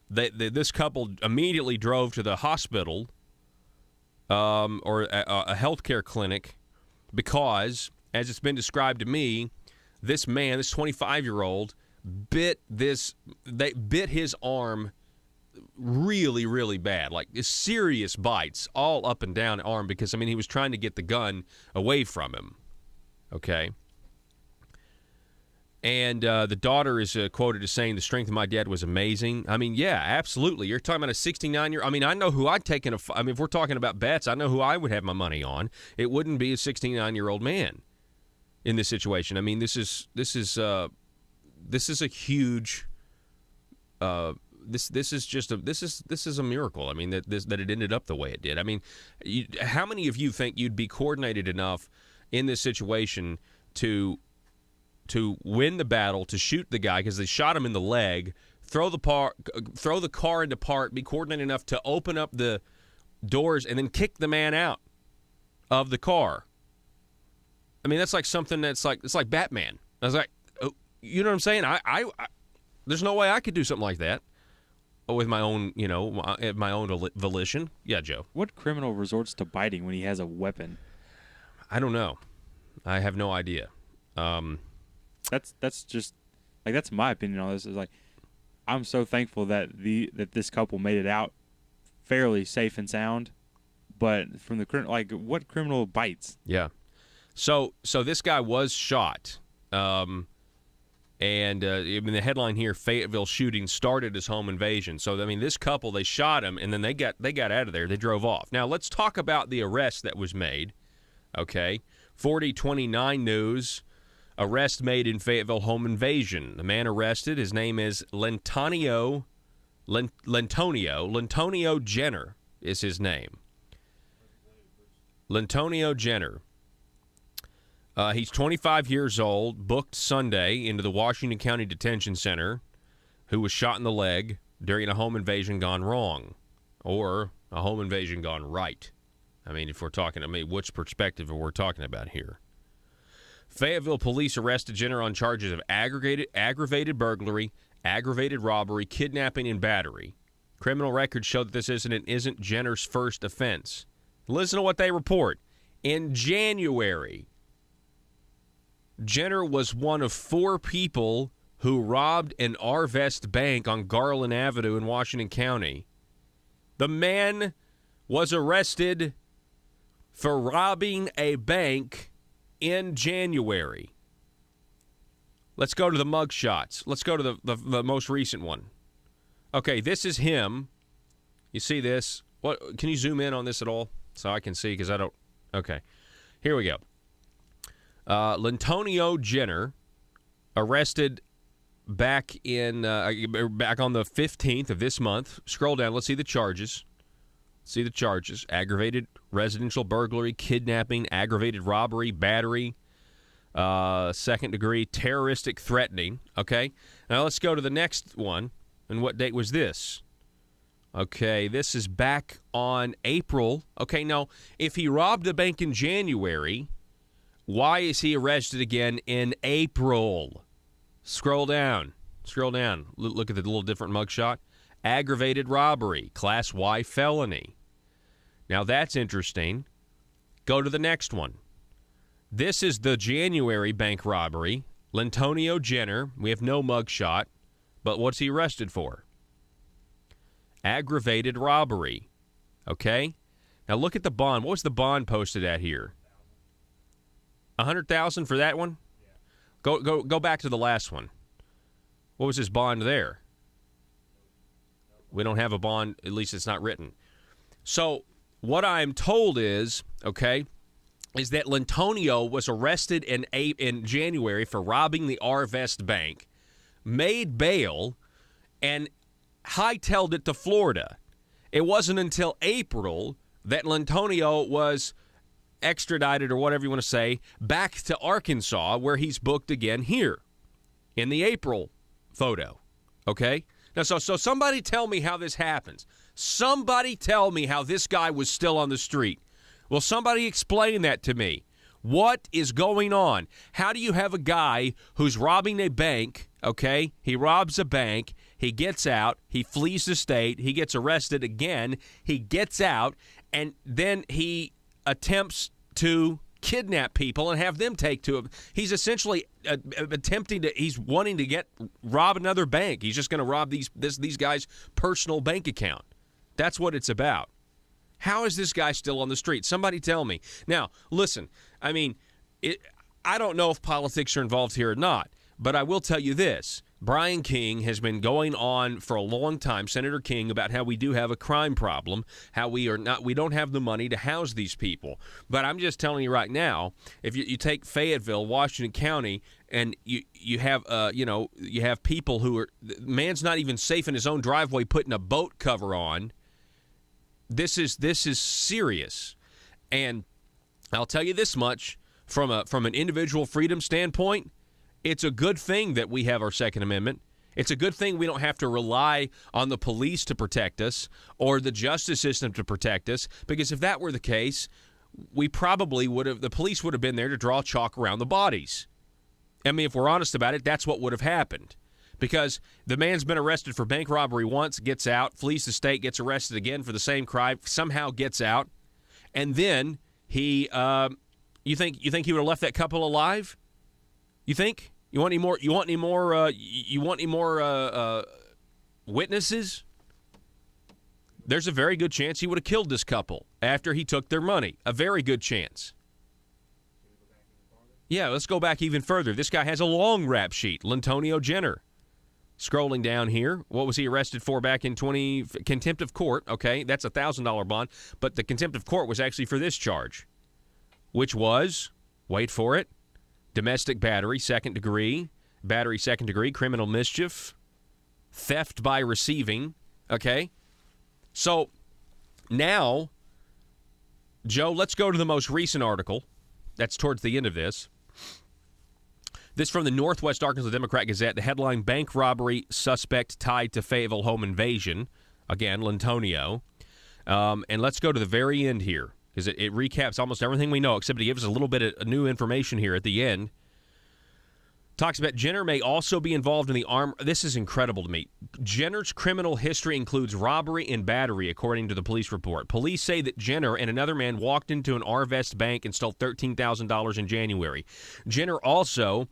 this couple immediately drove to the hospital or a healthcare clinic because, as it's been described to me, this man, this 25-year-old, bit his arm really, really bad, like serious bites all up and down the arm because, he was trying to get the gun away from him. Okay? And the daughter is quoted as saying, the strength of my dad was amazing. Yeah, absolutely. You're talking about a 69-year-old. I know who I'd taken if we're talking about bets, I know who I would have my money on. It wouldn't be a 69-year-old man in this situation. This is a huge this is a miracle. That it ended up the way it did. How many of you think you'd be coordinated enough in this situation to win the battle, to shoot the guy because they shot him in the leg, throw the car into park, be coordinated enough to open up the doors and then kick the man out of the car? That's like something it's like Batman. I was like, oh, you know what I'm saying? I there's no way I could do something like that with my own, my own volition. Yeah, Joe. What criminal resorts to biting when he has a weapon? I don't know. I have no idea. That's just that's my opinion on this. Is I'm so thankful that this couple made it out fairly safe and sound, but from the what criminal bites? Yeah. So this guy was shot. And the headline here: Fayetteville shooting started as home invasion. So this couple, they shot him and then they got out of there. They drove off. Now let's talk about the arrest that was made. Okay, 4029 News. Arrest made in Fayetteville home invasion. The man arrested, his name is Lentonio Jenner is his name. Lentonio Jenner. He's 25 years old, booked Sunday into the Washington County Detention Center, who was shot in the leg during a home invasion gone wrong, or a home invasion gone right. If we're talking, which perspective are we talking about here? Fayetteville police arrested Jenner on charges of aggravated burglary, aggravated robbery, kidnapping, and battery. Criminal records show that this incident isn't Jenner's first offense. Listen to what they report. In January, Jenner was one of 4 people who robbed an Arvest bank on Garland Avenue in Washington County. The man was arrested for robbing a bank in January. Let's go to the mug shots. Let's go to the most recent one. Okay, this is him You see this? What? Can you zoom in on this at all so I can see? Because I don't. Okay. Here we go. Lantonio Jenner arrested back on the 15th of this month. Scroll down. Let's see the charges. Aggravated residential burglary, kidnapping, aggravated robbery, battery, second-degree terroristic threatening. Okay. Now let's go to the next one. And what date was this? Okay, this is back on April. Okay, now, if he robbed a bank in January, why is he arrested again in April? Scroll down. Look at the little different mugshot. Aggravated robbery, Class Y felony. Now, that's interesting. Go to the next one. This is the January bank robbery. Lantonio Jenner. We have no mugshot. But what's he arrested for? Aggravated robbery. Okay? Now look at the bond. What was the bond posted at here? $100,000 for that one? Go back to the last one. What was his bond there? We don't have a bond. At least it's not written. So what I'm told is, okay, is that Lantonio was arrested in January for robbing the Arvest Bank, made bail, and hightailed it to Florida. It wasn't until April that Lantonio was extradited, or whatever you want to say, back to Arkansas, where he's booked again here in the April photo. Okay? Now, so somebody tell me how this happens. Somebody tell me how this guy was still on the street. Will somebody explain that to me? What is going on? How do you have a guy who's robbing a bank, okay? He robs a bank, he gets out, he flees the state, he gets arrested again, he gets out, and then he attempts to kidnap people and have them take to him. He's essentially he's wanting to rob another bank. He's just going to rob these guys' personal bank account. That's what it's about. How is this guy still on the street? Somebody tell me. Now, listen, I mean, I don't know if politics are involved here or not, but I will tell you this. Brian King has been going on for a long time, Senator King, about how we do have a crime problem, how we don't have the money to house these people. But I'm just telling you right now, if you take Fayetteville, Washington County, and you have people who are, man's not even safe in his own driveway putting a boat cover on. This is serious. And I'll tell you this much, from an individual freedom standpoint, it's a good thing that we have our Second Amendment. It's a good thing we don't have to rely on the police to protect us or the justice system to protect us, because if that were the case, the police would have been there to draw chalk around the bodies. I mean, if we're honest about it, that's what would have happened. Because the man's been arrested for bank robbery once, gets out, flees the state, gets arrested again for the same crime, somehow gets out, and then he, you think he would have left that couple alive? You think? You want any more witnesses? There's a very good chance he would have killed this couple after he took their money. A very good chance. Yeah, let's go back even further. This guy has a long rap sheet. Lantonio Jenner. Scrolling down here, what was he arrested for back in contempt of court? Okay, that's a $1,000 bond, but the contempt of court was actually for this charge, which was, wait for it, domestic battery, second degree, criminal mischief, theft by receiving. Okay, so now, Joe, let's go to the most recent article. That's towards the end of this. This from the Northwest Arkansas Democrat Gazette. The headline, bank robbery suspect tied to Fayetteville home invasion. Again, Lantonio. And let's go to the very end here, because it recaps almost everything we know, except it gives us a little bit of new information here at the end. Talks about Jenner may also be involved in the arm. This is incredible to me. Jenner's criminal history includes robbery and battery, according to the police report. Police say that Jenner and another man walked into an Arvest bank and stole $13,000 in January. Jenner also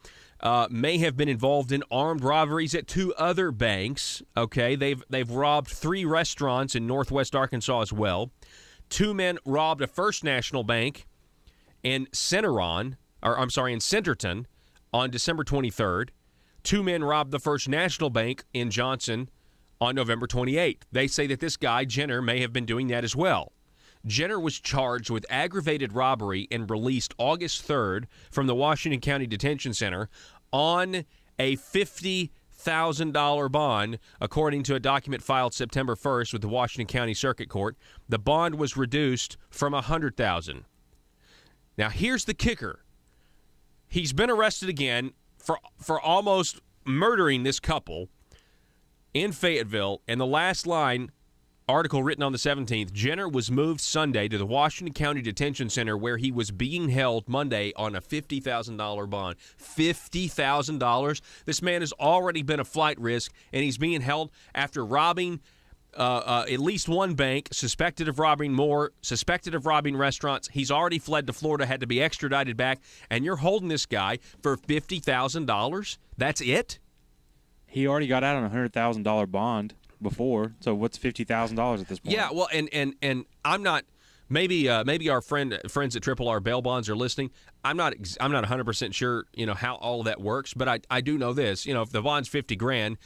may have been involved in armed robberies at two other banks. Okay, they've robbed 3 restaurants in Northwest Arkansas as well. 2 men robbed a First National Bank in Centerton on December 23rd. 2 men robbed the First National Bank in Johnson on November 28th. They say that this guy, Jenner, may have been doing that as well. Jenner was charged with aggravated robbery and released August 3rd from the Washington County Detention Center on a $50,000 bond, according to a document filed September 1st with the Washington County Circuit Court. The bond was reduced from $100,000. Now, here's the kicker. He's been arrested again for almost murdering this couple in Fayetteville, and the last line, article written on the 17th, Jenner was moved Sunday to the Washington County Detention Center where he was being held Monday on a $50,000 bond. $50,000? This man has already been a flight risk, and he's being held after robbing at least one bank, suspected of robbing more, suspected of robbing restaurants. He's already fled to Florida, had to be extradited back, and you're holding this guy for $50,000? That's it? He already got out on a $100,000 bond before, so what's $50,000 at this point? Yeah, well, and I'm not. Maybe our friends at Triple R Bail Bonds are listening. I'm not 100% sure, how all of that works, but I do know this. If the bond's $50,000,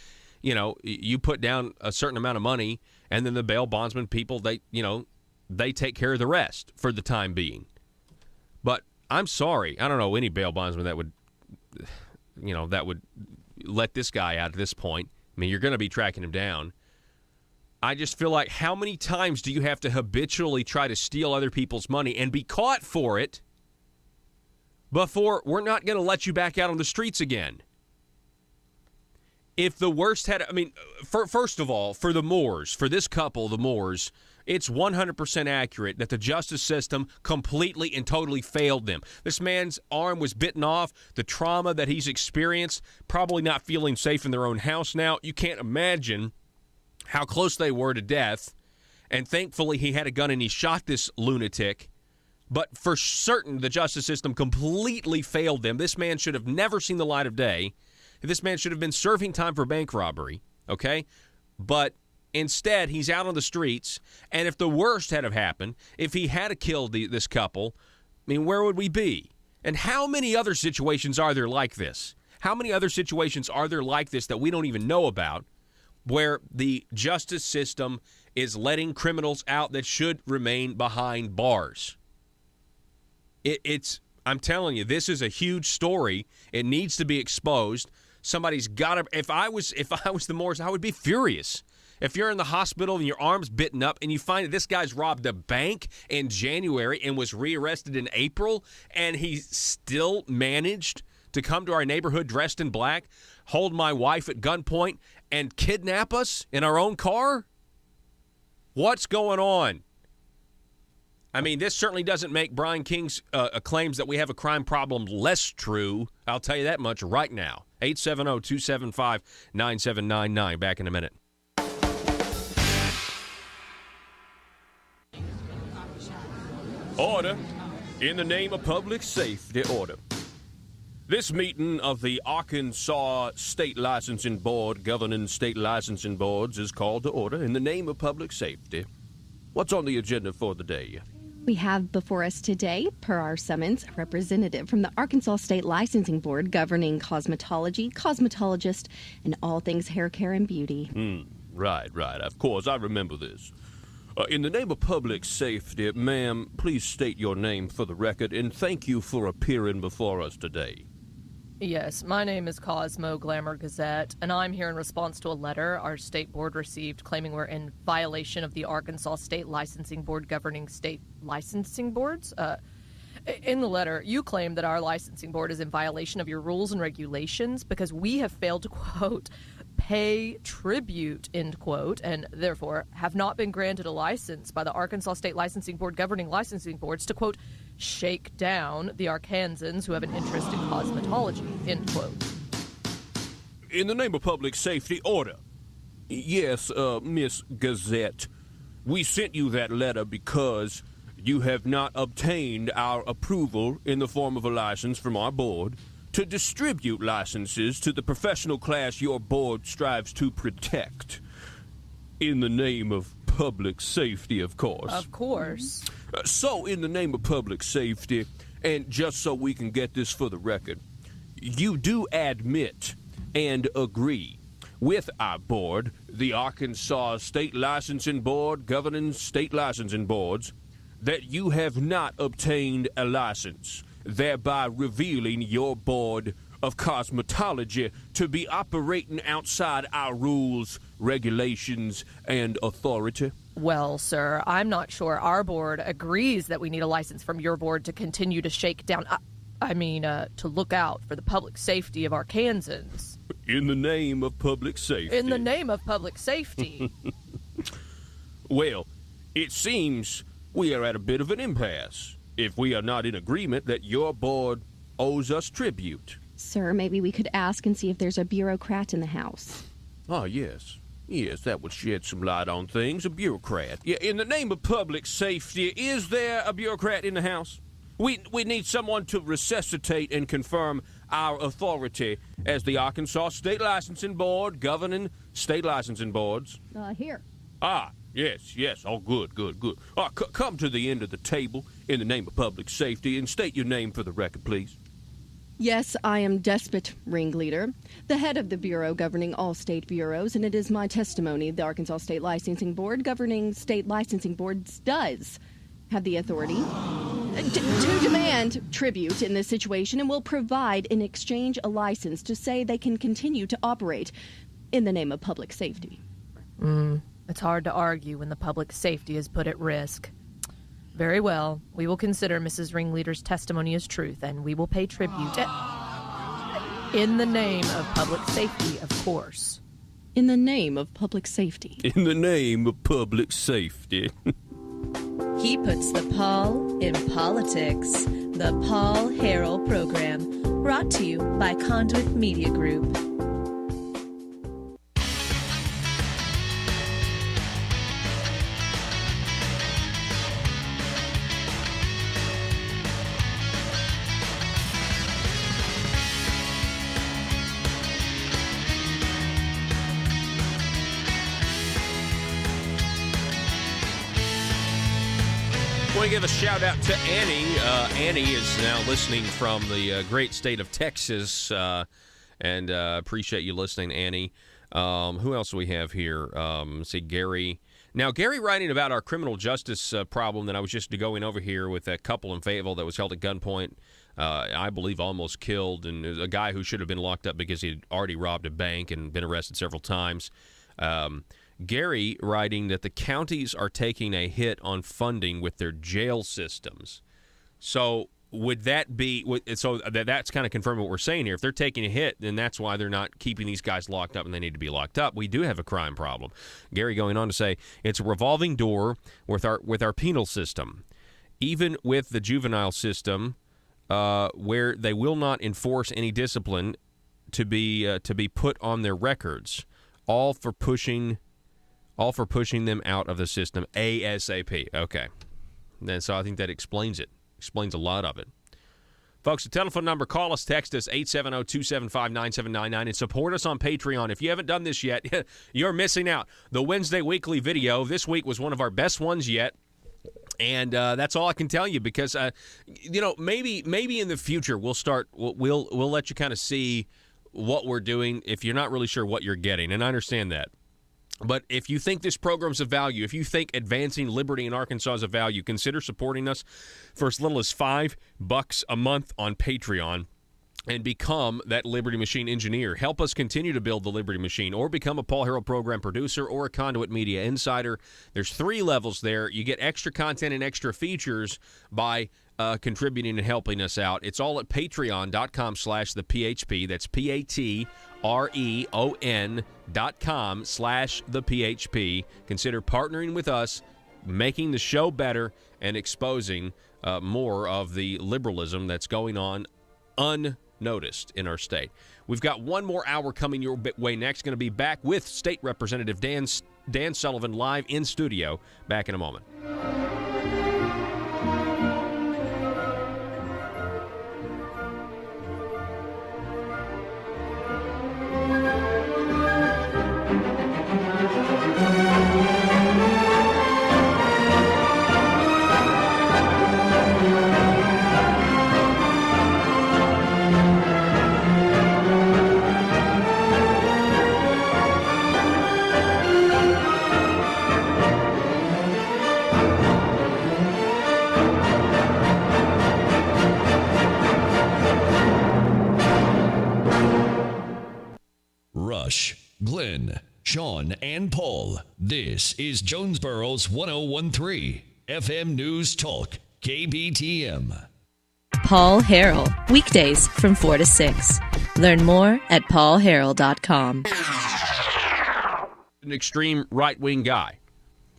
you put down a certain amount of money, and then the bail bondsman people, they take care of the rest for the time being. But I'm sorry, I don't know any bail bondsman that would let this guy out at this point. I mean, you're going to be tracking him down. I just feel like, how many times do you have to habitually try to steal other people's money and be caught for it before we're not going to let you back out on the streets again? If the worst had, first of all, for the Moores, for this couple, the Moores, it's 100% accurate that the justice system completely and totally failed them. This man's arm was bitten off, the trauma that he's experienced, probably not feeling safe in their own house now. You can't imagine how close they were to death, and thankfully he had a gun and he shot this lunatic. But for certain, the justice system completely failed them. This man should have never seen the light of day. This man should have been serving time for bank robbery, okay? But instead, he's out on the streets, and if the worst had have happened, if he had killed this couple, where would we be? And how many other situations are there like this? How many other situations are there like this that we don't even know about, where the justice system is letting criminals out that should remain behind bars? I'm telling you, this is a huge story. It needs to be exposed. Somebody's got to. If I was the Moores, I would be furious. If you're in the hospital and your arm's bitten up and you find that this guy's robbed a bank in January and was rearrested in April, and he still managed to come to our neighborhood dressed in black, hold my wife at gunpoint, and kidnap us in our own car? What's going on? This certainly doesn't make Brian King's claims that we have a crime problem less true. I'll tell you that much right now. 870-275-9799. Back in a minute. Order. In the name of public safety, order. This meeting of the Arkansas State Licensing Board governing state licensing boards is called to order in the name of public safety. What's on the agenda for the day? We have before us today, per our summons, a representative from the Arkansas State Licensing Board governing cosmetology, cosmetologist, and all things hair care and beauty. Right. Of course, I remember this. In the name of public safety, ma'am, please state your name for the record, and thank you for appearing before us today. Yes, my name is Cosmo Glamour Gazette, and I'm here in response to a letter our state board received claiming we're in violation of the Arkansas State Licensing Board governing state licensing boards. In the letter, you claim that our licensing board is in violation of your rules and regulations because we have failed to, quote, pay tribute, end quote, and therefore have not been granted a license by the Arkansas State Licensing Board governing licensing boards to, quote, shake down the Arkansans who have an interest in cosmetology, end quote. In the name of public safety, order. Yes, Miss Gazette, we sent you that letter because you have not obtained our approval in the form of a license from our board to distribute licenses to the professional class your board strives to protect. In the name of public safety, of course. Of course. So, in the name of public safety, and just so we can get this for the record, you do admit and agree with our board, the Arkansas State Licensing Board, governing state licensing boards, that you have not obtained a license, thereby revealing your board of cosmetology to be operating outside our rules, regulations, and authority? Well, sir, I'm not sure our board agrees that we need a license from your board to continue to shake down, to look out for the public safety of Arkansans. In the name of public safety. In the name of public safety. Well, it seems we are at a bit of an impasse if we are not in agreement that your board owes us tribute. Sir, maybe we could ask and see if there's a bureaucrat in the house. Ah, yes. Yes, that would shed some light on things. A bureaucrat. Yeah, in the name of public safety, is there a bureaucrat in the house? We need someone to resuscitate and confirm our authority as the Arkansas State Licensing Board, governing state licensing boards. Here. Ah, yes. Oh, good. Come to the end of the table in the name of public safety and state your name for the record, please. Yes, I am Despot Ringleader, the head of the bureau governing all state bureaus, and it is my testimony the Arkansas State Licensing Board governing state licensing boards does have the authority to demand tribute in this situation and will provide in exchange a license to say they can continue to operate in the name of public safety. It's hard to argue when the public safety is put at risk. Very well. We will consider Mrs. Ringleader's testimony as truth, and we will pay tribute in the name of public safety, of course. In the name of public safety. In the name of public safety. He puts the Paul in politics. The Paul Harrell Program, brought to you by Conduit Media Group. I want to give a shout out to Annie. Annie is now listening from the great state of Texas, and appreciate you listening, Annie. Who else do we have here? Let's see, Gary. Now, Gary writing about our criminal justice problem that I was just going over here with that couple in Fayetteville that was held at gunpoint, I believe almost killed, and a guy who should have been locked up because he had already robbed a bank and been arrested several times. Gary writing that the counties are taking a hit on funding with their jail systems. So would that be – so that's kind of confirming what we're saying here. If they're taking a hit, then that's why they're not keeping these guys locked up and they need to be locked up. We do have a crime problem. Gary going on to say it's a revolving door with our penal system. Even with the juvenile system where they will not enforce any discipline to be put on their records, all for pushing them out of the system ASAP. Okay. And so I think that explains it. Explains a lot of it. Folks, the telephone number, call us, text us, 870-275-9799, and support us on Patreon. If you haven't done this yet, you're missing out. The Wednesday weekly video this week was one of our best ones yet. And that's all I can tell you because, maybe in the future we'll let you kind of see what we're doing if you're not really sure what you're getting. And I understand that. But if you think this program's of value, if you think advancing liberty in Arkansas is of value, consider supporting us for as little as $5 a month on Patreon and become that Liberty Machine engineer. Help us continue to build the Liberty Machine or become a Paul Harrell program producer or a Conduit Media insider. There's 3 levels there. You get extra content and extra features by contributing and helping us out. It's all at patreon.com/thephp. That's patreon.com/thephp. Consider partnering with us, making the show better, and exposing more of the liberalism that's going on unnoticed in our state. We've got one more hour coming your way next. Going to be back with State Representative Dan Sullivan live in studio. Back in a moment. Josh, Glenn, Sean, and Paul. This is Jonesboro's 1013 FM News Talk, KBTM. Paul Harrell, weekdays from 4 to 6. Learn more at paulharrell.com. An extreme right-wing guy,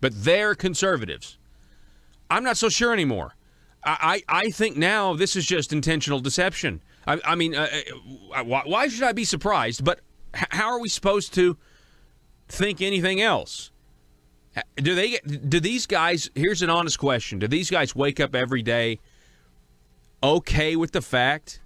but they're conservatives. I'm not so sure anymore. I think now this is just intentional deception. I mean, why should I be surprised? But how are we supposed to think anything else? Do these guys, here's an honest question, do these guys wake up every day okay with the fact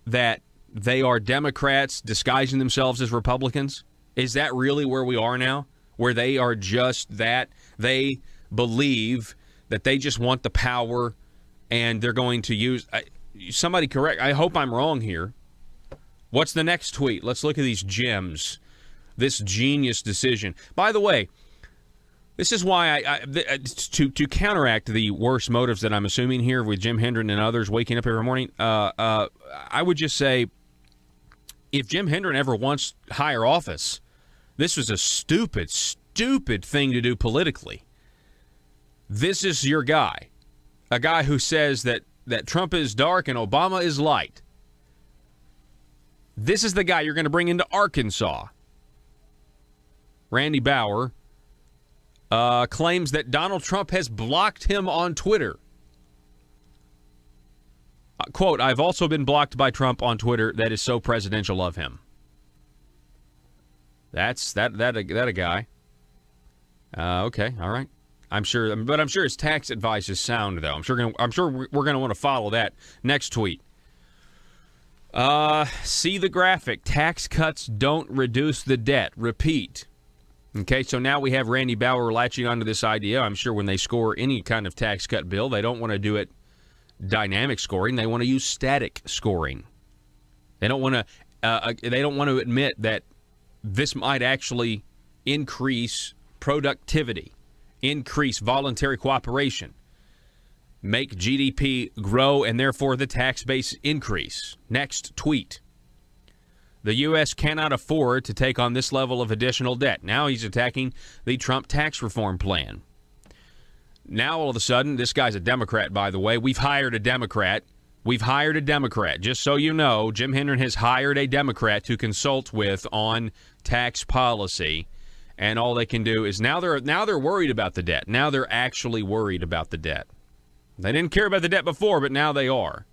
that they are Democrats disguising themselves as Republicans? Is that really where we are now? Where they are just that? They believe that they just want the power and they're going to use... somebody correct. I hope I'm wrong here. What's the next tweet? Let's look at these gems. This genius decision. By the way, this is why to counteract the worst motives that I'm assuming here with Jim Hendren and others waking up every morning, I would just say, if Jim Hendren ever wants higher office, this was a stupid thing to do politically. This is your guy. A guy who says that Trump is dark and Obama is light. This is the guy you're going to bring into Arkansas. Randy Bauer claims that Donald Trump has blocked him on Twitter. Quote, I've also been blocked by Trump on Twitter. That is so presidential of him. That's that a guy. Okay, all right. I'm sure his tax advice is sound, though. I'm sure we're going to want to follow that. Next tweet. See the graphic. Tax cuts don't reduce the debt. Repeat. Okay, so now we have Randy Bauer latching onto this idea. I'm sure when they score any kind of tax cut bill, they don't want to do it dynamic scoring. They want to use static scoring. They don't want to admit that this might actually increase productivity, increase voluntary cooperation, make GDP grow, and therefore the tax base increase. Next tweet. The U.S. cannot afford to take on this level of additional debt. Now he's attacking the Trump tax reform plan. Now all of a sudden, this guy's a Democrat, by the way. We've hired a Democrat. Just so you know, Jim Hendren has hired a Democrat to consult with on tax policy. And all they can do is now they're worried about the debt. Now they're actually worried about the debt. They didn't care about the debt before, but now they are.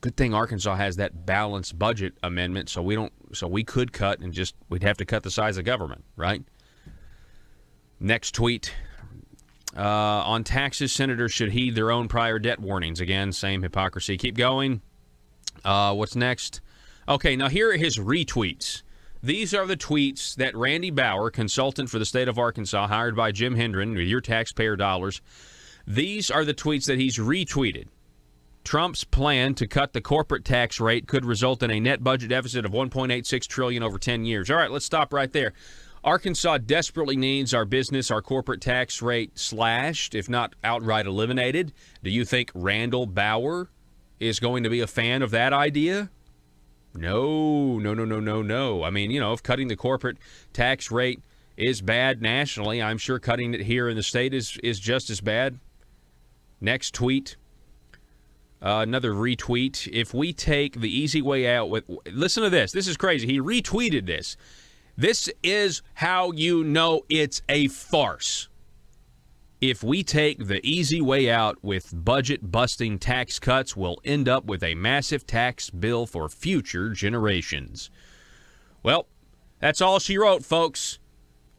Good thing Arkansas has that balanced budget amendment, so we could cut and we'd have to cut the size of government, right? Next tweet. On taxes, senators should heed their own prior debt warnings. Again, same hypocrisy. Keep going. What's next? Okay, now here are his retweets. These are the tweets that Randy Bauer, consultant for the state of Arkansas, hired by Jim Hendren with your taxpayer dollars. These are the tweets that he's retweeted. Trump's plan to cut the corporate tax rate could result in a net budget deficit of $1.86 trillion over 10 years. All right, let's stop right there. Arkansas desperately needs our corporate tax rate slashed, if not outright eliminated. Do you think Randall Bauer is going to be a fan of that idea? No. I mean, if cutting the corporate tax rate is bad nationally, I'm sure cutting it here in the state is just as bad. Next tweet. Another retweet. If we take the easy way out listen to this. This is crazy. He retweeted this. This is how you know it's a farce. If we take the easy way out with budget-busting tax cuts, we'll end up with a massive tax bill for future generations. Well, that's all she wrote, folks.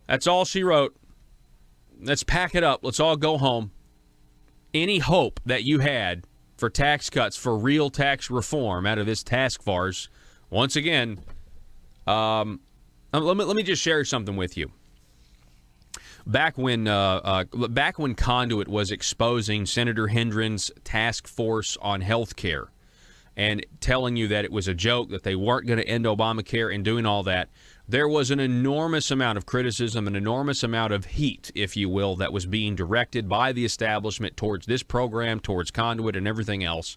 That's all she wrote. Let's pack it up. Let's all go home. Any hope that you had for tax cuts, for real tax reform out of this task force, once again, let me just share something with you. Back when Conduit was exposing Senator Hendren's task force on health care and telling you that it was a joke, that they weren't going to end Obamacare and doing all that, there was an enormous amount of criticism, an enormous amount of heat, if you will, that was being directed by the establishment towards this program, towards Conduit and everything else.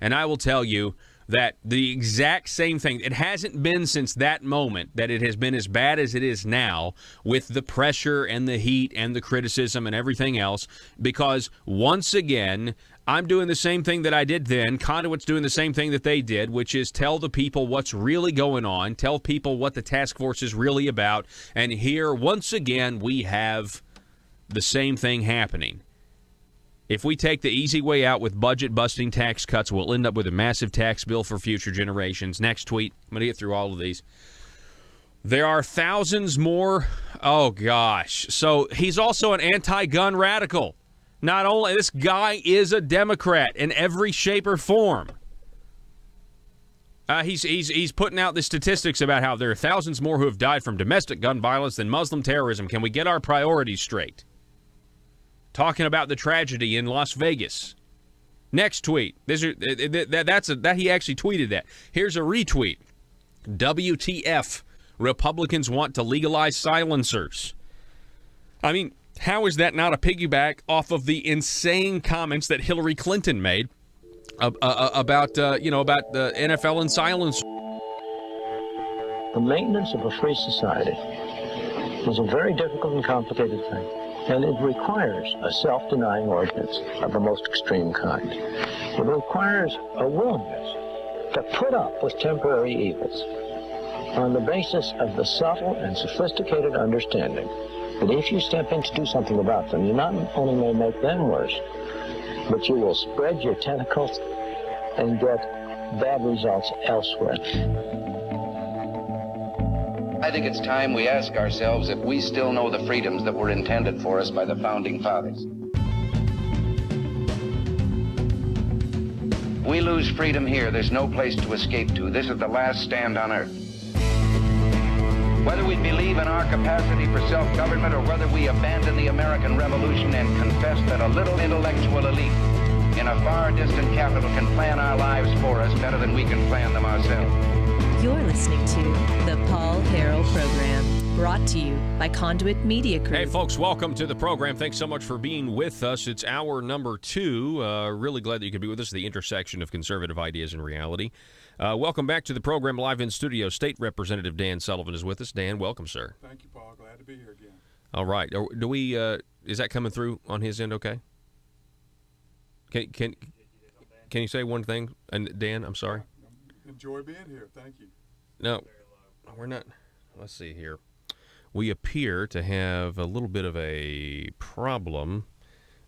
And I will tell you, that the exact same thing, it hasn't been since that moment that it has been as bad as it is now with the pressure and the heat and the criticism and everything else, because once again, I'm doing the same thing that I did then. Conduit's doing the same thing that they did, which is tell the people what's really going on, tell people what the task force is really about, and here, once again, we have the same thing happening. If we take the easy way out with budget-busting tax cuts, we'll end up with a massive tax bill for future generations. Next tweet. I'm going to get through all of these. There are thousands more. Oh, gosh. So he's also an anti-gun radical. Not only, this guy is a Democrat in every shape or form. He's putting out the statistics about how there are thousands more who have died from domestic gun violence than Muslim terrorism. Can we get our priorities straight? Talking about the tragedy in Las Vegas. Next tweet. He actually tweeted that. Here's a retweet. WTF. Republicans want to legalize silencers. I mean, how is that not a piggyback off of the insane comments that Hillary Clinton made about the NFL and silencers? The maintenance of a free society is a very difficult and complicated thing. And it requires a self-denying ordinance of the most extreme kind. It requires a willingness to put up with temporary evils on the basis of the subtle and sophisticated understanding that if you step in to do something about them, you not only may make them worse, but you will spread your tentacles and get bad results elsewhere. I think it's time we ask ourselves if we still know the freedoms that were intended for us by the Founding Fathers. We lose freedom here, there's no place to escape to. This is the last stand on earth. Whether we believe in our capacity for self-government or whether we abandon the American Revolution and confess that a little intellectual elite in a far distant capital can plan our lives for us better than we can plan them ourselves. You're listening to the Paul Harrell Program, brought to you by Conduit Media Group. Hey, folks, welcome to the program. Thanks so much for being with us. It's hour number 2. Really glad that you could be with us, the intersection of conservative ideas and reality. Welcome back to the program live in studio. State Representative Dan Sullivan is with us. Dan, welcome, sir. Thank you, Paul. Glad to be here again. All right. Do we? Is that coming through on his end okay? Can you say one thing? And Dan, I'm sorry. Enjoy being here. Thank you. No, we're not. Let's see here. We appear to have a little bit of a problem.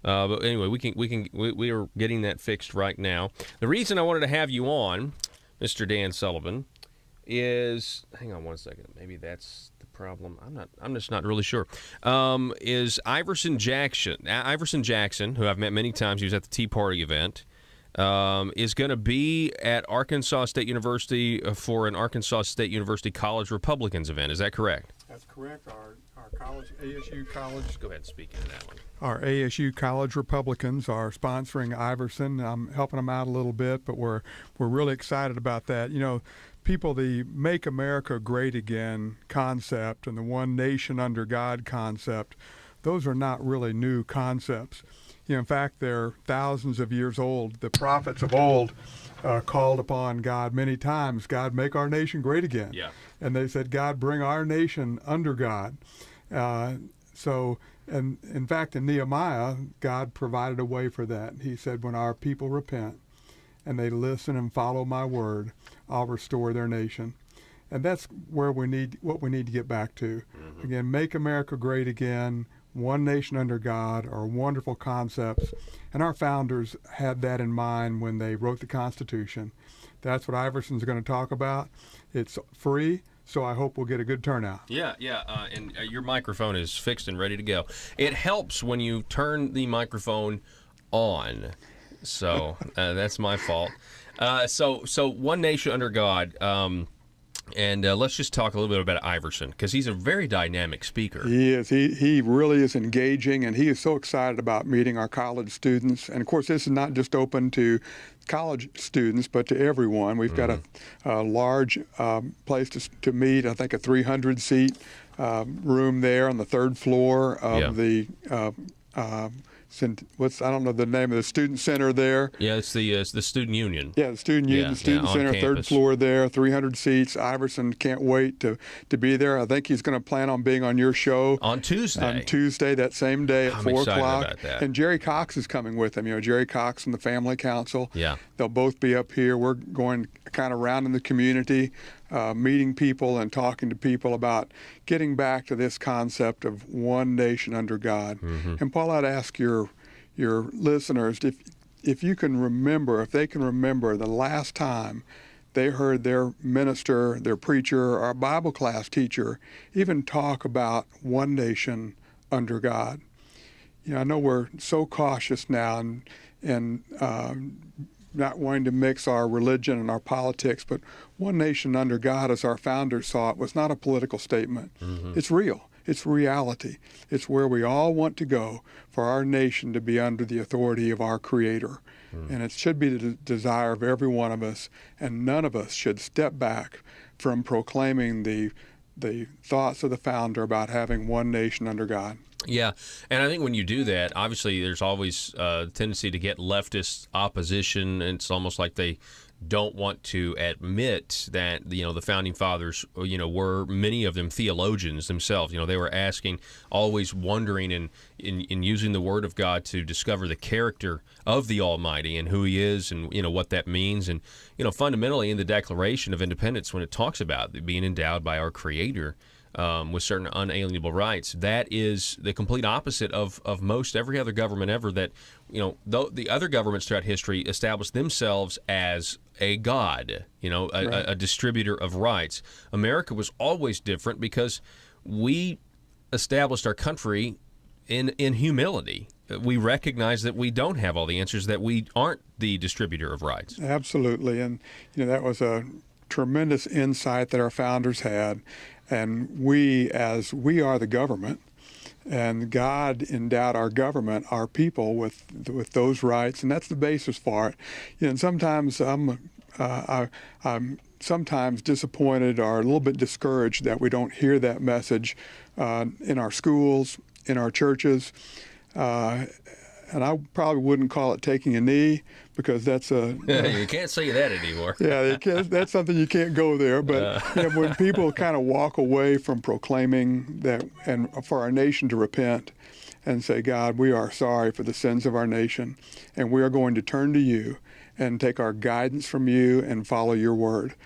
But anyway, we are getting that fixed right now. The reason I wanted to have you on, Mr. Dan Sullivan, is, hang on one second. Maybe that's the problem. I'm just not really sure. Is Iverson Jackson, who I've met many times. He was at the Tea Party event. Is going to be at Arkansas State University for an Arkansas State University College Republicans event. Is that correct? That's correct. Our college, ASU College. Let's go ahead and speak into that one. Our ASU College Republicans are sponsoring Iverson. I'm helping them out a little bit, but we're really excited about that. You know, people, the Make America Great Again concept and the One Nation Under God concept, those are not really new concepts. You know, in fact, they're thousands of years old. The prophets of old called upon God many times, God, make our nation great again. Yeah. And they said, God, bring our nation under God. And in fact, in Nehemiah, God provided a way for that. He said, when our people repent and they listen and follow my word, I'll restore their nation. And that's where what we need to get back to. Mm-hmm. Again, make America great again. One nation under God are wonderful concepts, and our founders had that in mind when they wrote the Constitution. That's what Iverson's going to talk about. It's free, so I hope we'll get a good turnout. Yeah, and your microphone is fixed and ready to go. It helps when you turn the microphone on, so that's my fault. So One Nation Under God. And let's just talk a little bit about Iverson, because he's a very dynamic speaker. He is. He really is engaging, and he is so excited about meeting our college students. And, of course, this is not just open to college students, but to everyone. We've got a large place to meet, I think a 300-seat room there on the third floor of the I don't know the name of the student center there. Yeah, it's the student union. Yeah, the student union, student center, campus. third floor there, 300 seats. Iverson can't wait to be there. I think he's going to plan on being on your show on Tuesday. On Tuesday, that same day at 4 o'clock. About that. And Jerry Cox is coming with him. Jerry Cox and the Family Council. Yeah, they'll both be up here. We're going kind of around in the community, meeting people and talking to people about getting back to this concept of one nation under God. Mm-hmm. And Paul, I'd ask your listeners if you can remember, if they can remember the last time they heard their minister, their preacher, or Bible class teacher even talk about one nation under God. I know we're so cautious now and not wanting to mix our religion and our politics, but one nation under God, as our founders saw it, was not a political statement. Mm-hmm. It's real. It's reality. It's where we all want to go for our nation to be under the authority of our Creator. And it should be the desire of every one of us, and none of us should step back from proclaiming the thoughts of the founder about having one nation under God. Yeah, and I think when you do that, obviously there's always a tendency to get leftist opposition, and it's almost like they don't want to admit that the founding fathers were, many of them, theologians themselves. They were asking, always wondering in using the Word of God to discover the character of the Almighty and who He is, and what that means. And fundamentally in the Declaration of Independence, when it talks about being endowed by our Creator with certain unalienable rights, that is the complete opposite of most every other government ever. That though the other governments throughout history established themselves as a god, a distributor of rights. America was always different because we established our country in humility. We recognize that we don't have all the answers, that we aren't the distributor of rights. Absolutely, and that was a tremendous insight that our founders had. And we are the government, and God endowed our government, our people, with those rights, and that's the basis for it. And sometimes I'm sometimes disappointed or a little bit discouraged that we don't hear that message in our schools, in our churches. And I probably wouldn't call it taking a knee, because that's you can't say that anymore. Yeah, that's something you can't go there. But when people kind of walk away from proclaiming that, and for our nation to repent and say, God, we are sorry for the sins of our nation, and we are going to turn to you and take our guidance from you and follow your word.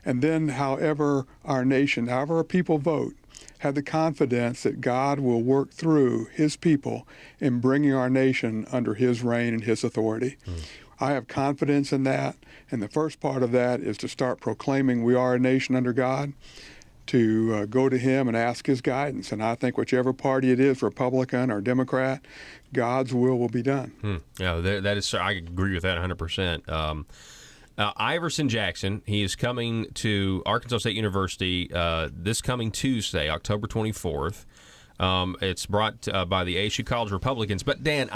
And then however our people vote, have the confidence that God will work through His people in bringing our nation under His reign and His authority. I have confidence in that, and the first part of that is to start proclaiming we are a nation under God, to go to Him and ask His guidance. And I think whichever party it is, Republican or Democrat, God's will be done. Yeah, that is. I agree with that 100%. Iverson Jackson, he is coming to Arkansas State University this coming Tuesday, October 24th. It's brought by the ASU College Republicans. But, Dan,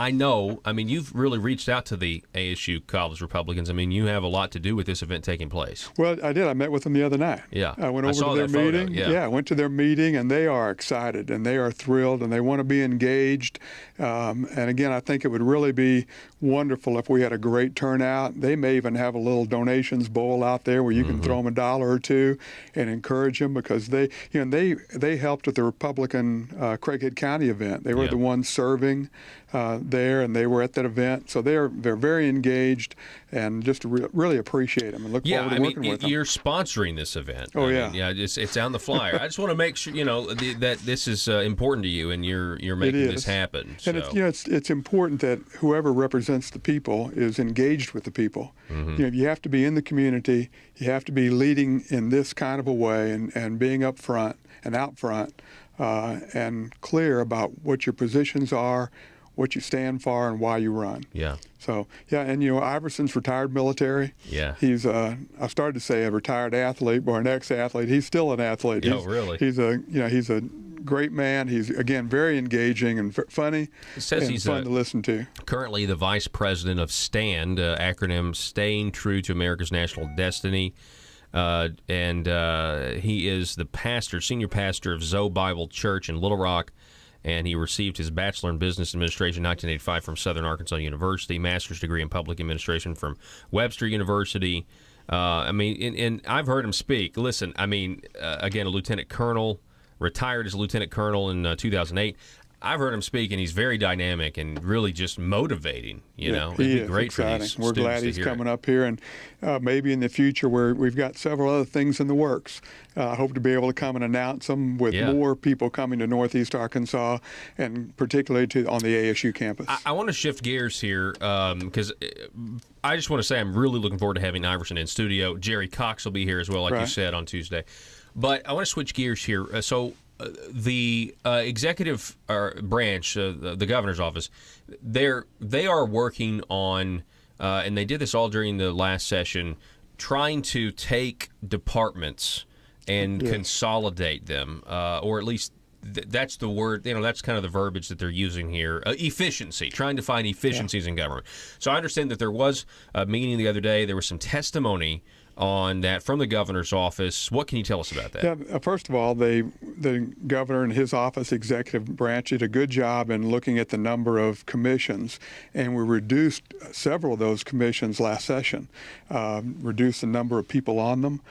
you've really reached out to the ASU College Republicans. You have a lot to do with this event taking place. Well, I did. I met with them the other night. Yeah. I went over to their meeting. I went to their meeting, and they are excited, and they are thrilled, and they want to be engaged. And, again, I think it would really be wonderful if we had a great turnout. They may even have a little donations bowl out there where you can throw them $1 or $2 and encourage them, because they helped at the Republican Craighead County event. They were the ones serving there, and they were at that event. So they're very engaged, and just really appreciate them and look forward to working with them. You're sponsoring this event. It's on the flyer. I just want to make sure that this is important to you, and you're making this happen. So. And it's important that whoever represents the people is engaged with the people. You have to be in the community. You have to be leading in this kind of a way, and being up front and out front. And clear about what your positions are, what you stand for, and why you run. Yeah. So, and Iverson's retired military. Yeah. He's I started to say a retired athlete or an ex-athlete. He's still an athlete. Really? He's a great man. He's, again, very engaging and funny. It says and he's fun to listen to. Currently the vice president of STAND, acronym Staying True to America's National Destiny. And he is the senior pastor of Zoe Bible Church in Little Rock. and he received his Bachelor in Business Administration in 1985 from Southern Arkansas University, master's degree in Public Administration from Webster University. And I've heard him speak. Listen, again, a lieutenant colonel, retired as a lieutenant colonel in 2008. I've heard him speak, and he's very dynamic and really just motivating. It'd be great for these We're glad he's coming up here, and maybe in the future we've got several other things in the works. I hope to be able to come and announce them with more people coming to Northeast Arkansas, and particularly on the ASU campus. I want to shift gears here because I just want to say I'm really looking forward to having Iverson in studio. Jerry Cox will be here as well, like you said, on Tuesday. But I want to switch gears here. The executive branch, the governor's office, they are working on, and they did this all during the last session, trying to take departments and consolidate them, or at least that's the word. That's kind of the verbiage that they're using here. Efficiency, trying to find efficiencies in government. So I understand that there was a meeting the other day. There was some testimony on that from the governor's office. What can you tell us about that? Yeah, first of all, the governor and his office, executive branch, did a good job in looking at the number of commissions, and we reduced several of those commissions last session, reduced the number of people on them,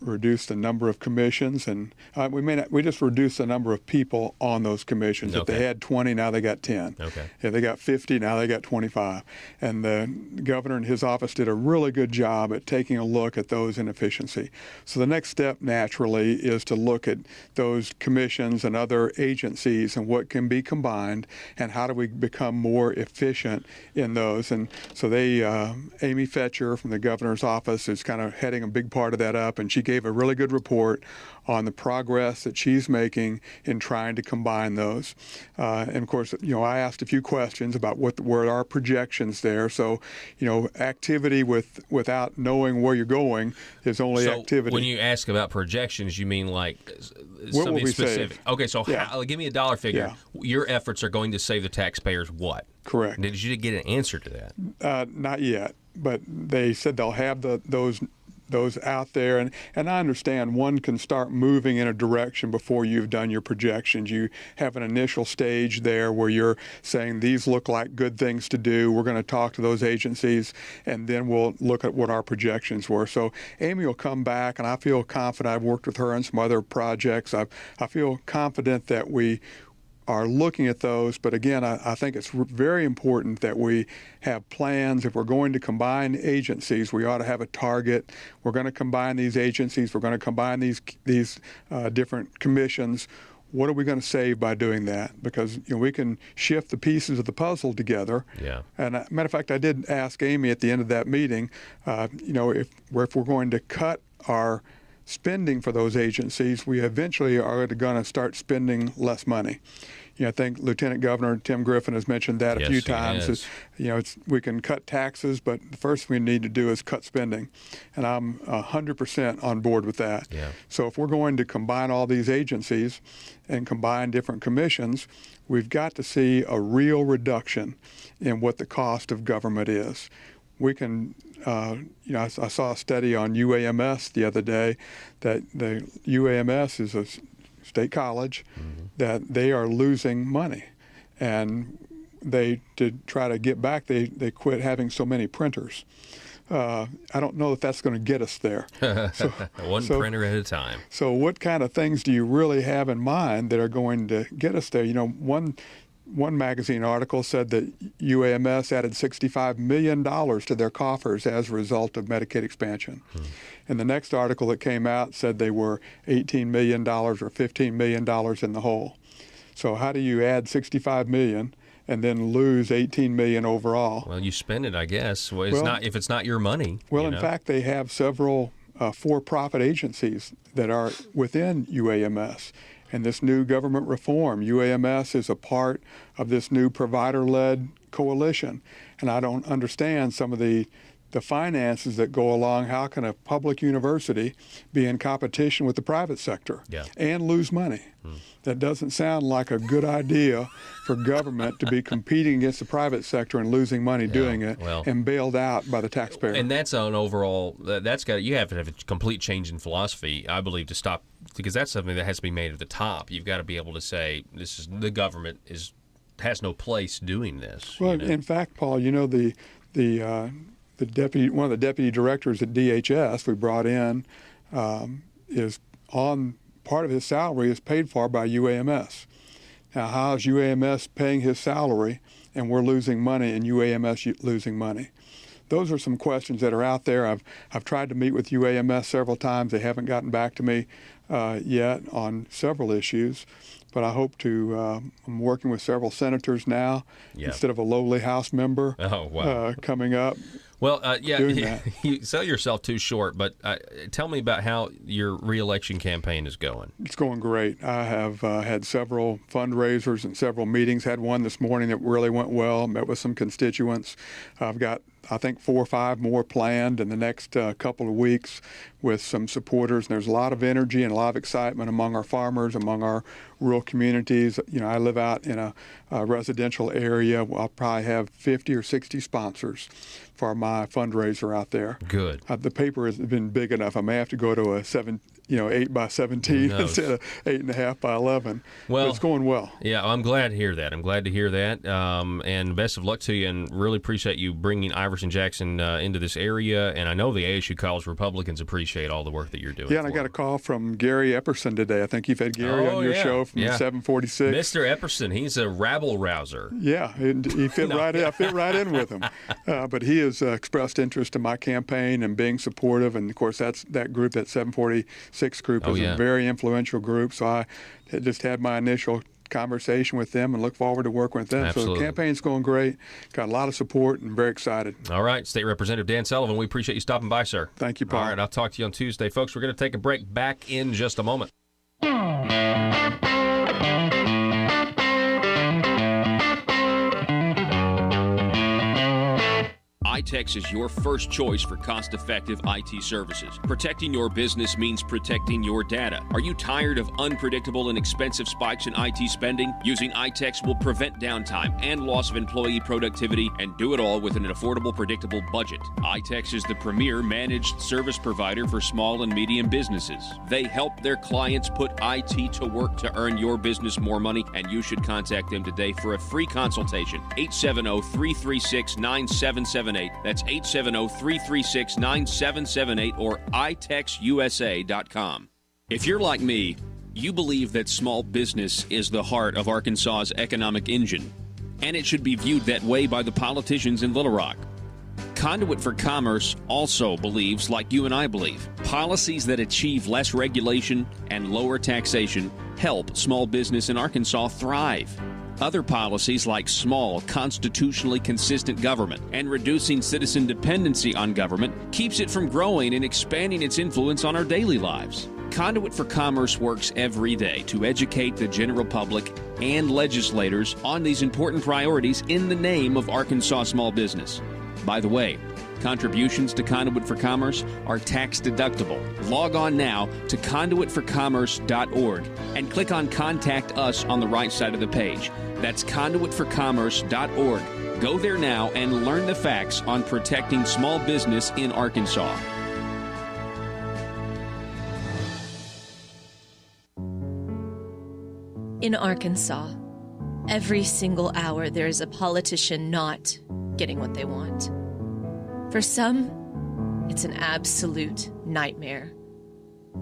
reduced the number of commissions, and we just reduced the number of people on those commissions. If they had 20, now they got 10. Okay. If they got 50, now they got 25. And the governor and his office did a really good job at taking a look at those inefficiency. So the next step, naturally, is to look at those commissions and other agencies and what can be combined, and how do we become more efficient in those. And so Amy Fetcher from the governor's office is kind of heading a big part of that up, and she gave a really good report on the progress that she's making in trying to combine those. And of course, I asked a few questions about what were our projections there. So, activity without knowing where you're going is only activity. When you ask about projections, you mean like what something will we specific? Save? Okay, so give me a dollar figure. Yeah. Your efforts are going to save the taxpayers what? Correct. Did you get an answer to that? Not yet, but they said they'll have those out there, and I understand one can start moving in a direction before you've done your projections. You have an initial stage there where you're saying these look like good things to do. We're going to talk to those agencies, and then we'll look at what our projections were. So Amy will come back, and I feel confident. I've worked with her on some other projects. I feel confident that we are looking at those, but again, I think it's very important that we have plans. If we're going to combine agencies, we ought to have a target. We're going to combine these agencies. We're going to combine these different commissions. What are we going to save by doing that? Because we can shift the pieces of the puzzle together. Yeah. And matter of fact, I did ask Amy at the end of that meeting, if we're going to cut our spending for those agencies, we eventually are going to start spending less money. I think Lieutenant Governor Tim Griffin has mentioned that a few times. We can cut taxes, but the first thing we need to do is cut spending, and I'm 100% on board with that. Yeah. So if we're going to combine all these agencies and combine different commissions, we've got to see a real reduction in what the cost of government is. We can, I saw a study on UAMS the other day that the UAMS is a state college, that they are losing money. And to try to get back, they quit having so many printers. I don't know if that's going to get us there. One printer at a time. So what kind of things do you really have in mind that are going to get us there? One magazine article said that UAMS added $65 million to their coffers as a result of Medicaid expansion. And the next article that came out said they were $18 million or $15 million in the hole. So how do you add $65 million and then lose $18 million overall? Well, you spend it, I guess. If it's not your money. Well, in fact, they have several for-profit agencies that are within UAMS. And this new government reform, UAMS is a part of this new provider-led coalition. And I don't understand some of the the finances that go along. How can a public university be in competition with the private sector and lose money? That doesn't sound like a good idea for government to be competing against the private sector and losing money doing it, and bailed out by the taxpayer. And that's an overall. You have to have a complete change in philosophy, I believe, to stop, because that's something that has to be made at the top. You've got to be able to say the government has no place doing this. Well, in fact, Paul, the deputy, one of the deputy directors at DHS we brought in, is on. Part of his salary is paid for by UAMS. Now, how is UAMS paying his salary and we're losing money and UAMS losing money? Those are some questions that are out there. I've tried to meet with UAMS several times. They haven't gotten back to me yet on several issues, but I hope to. I'm working with several senators now instead of a lowly House member coming up. Well, you sell yourself too short, but tell me about how your reelection campaign is going. It's going great. I have had several fundraisers and several meetings. Had one this morning that really went well, met with some constituents. I've got, I think, 4 or 5 more planned in the next couple of weeks with some supporters. And there's a lot of energy and a lot of excitement among our farmers, among our rural communities. I live out in a residential area. I'll probably have 50 or 60 sponsors for my fundraiser out there. Good. The paper has been big enough. I may have to go to a 8 by 17 instead of 8.5 by 11. Well, but it's going well. Yeah, I'm glad to hear that. And best of luck to you, and really appreciate you bringing Iverson Jackson into this area. And I know the ASU College Republicans appreciate all the work that you're doing. Yeah, and I got a call from Gary Epperson today. I think you've had Gary on your show from 746. Mr. Epperson, he's a rabble rouser. Yeah, he fit right in. I fit right in with him. But he has expressed interest in my campaign and being supportive. And of course, that group, that 746 group, is a very influential group. So I just had my initial conversation with them and look forward to working with them. Absolutely. So the campaign's going great. Got a lot of support and very excited. All right, State Representative Dan Sullivan, we appreciate you stopping by, sir. Thank you, Paul. All right, I'll talk to you on Tuesday. Folks, we're going to take a break. Back in just a moment. iTex is your first choice for cost-effective IT services. Protecting your business means protecting your data. Are you tired of unpredictable and expensive spikes in IT spending? Using iTex will prevent downtime and loss of employee productivity, and do it all with an affordable, predictable budget. iTex is the premier managed service provider for small and medium businesses. They help their clients put IT to work to earn your business more money, and you should contact them today for a free consultation. 870-336-9778. That's 870-336-9778 or itexusa.com. If you're like me, you believe that small business is the heart of Arkansas's economic engine, and it should be viewed that way by the politicians in Little Rock. Conduit for Commerce also believes, like you and I believe, policies that achieve less regulation and lower taxation help small business in Arkansas thrive. Other policies like small, constitutionally consistent government and reducing citizen dependency on government keeps it from growing and expanding its influence on our daily lives. Conduit for Commerce works every day to educate the general public and legislators on these important priorities in the name of Arkansas small business. By the way, contributions to Conduit for Commerce are tax deductible. Log on now to conduitforcommerce.org and click on Contact Us on the right side of the page. That's conduitforcommerce.org. Go there now and learn the facts on protecting small business in Arkansas. In Arkansas, every single hour there is a politician not getting what they want. For some, it's an absolute nightmare.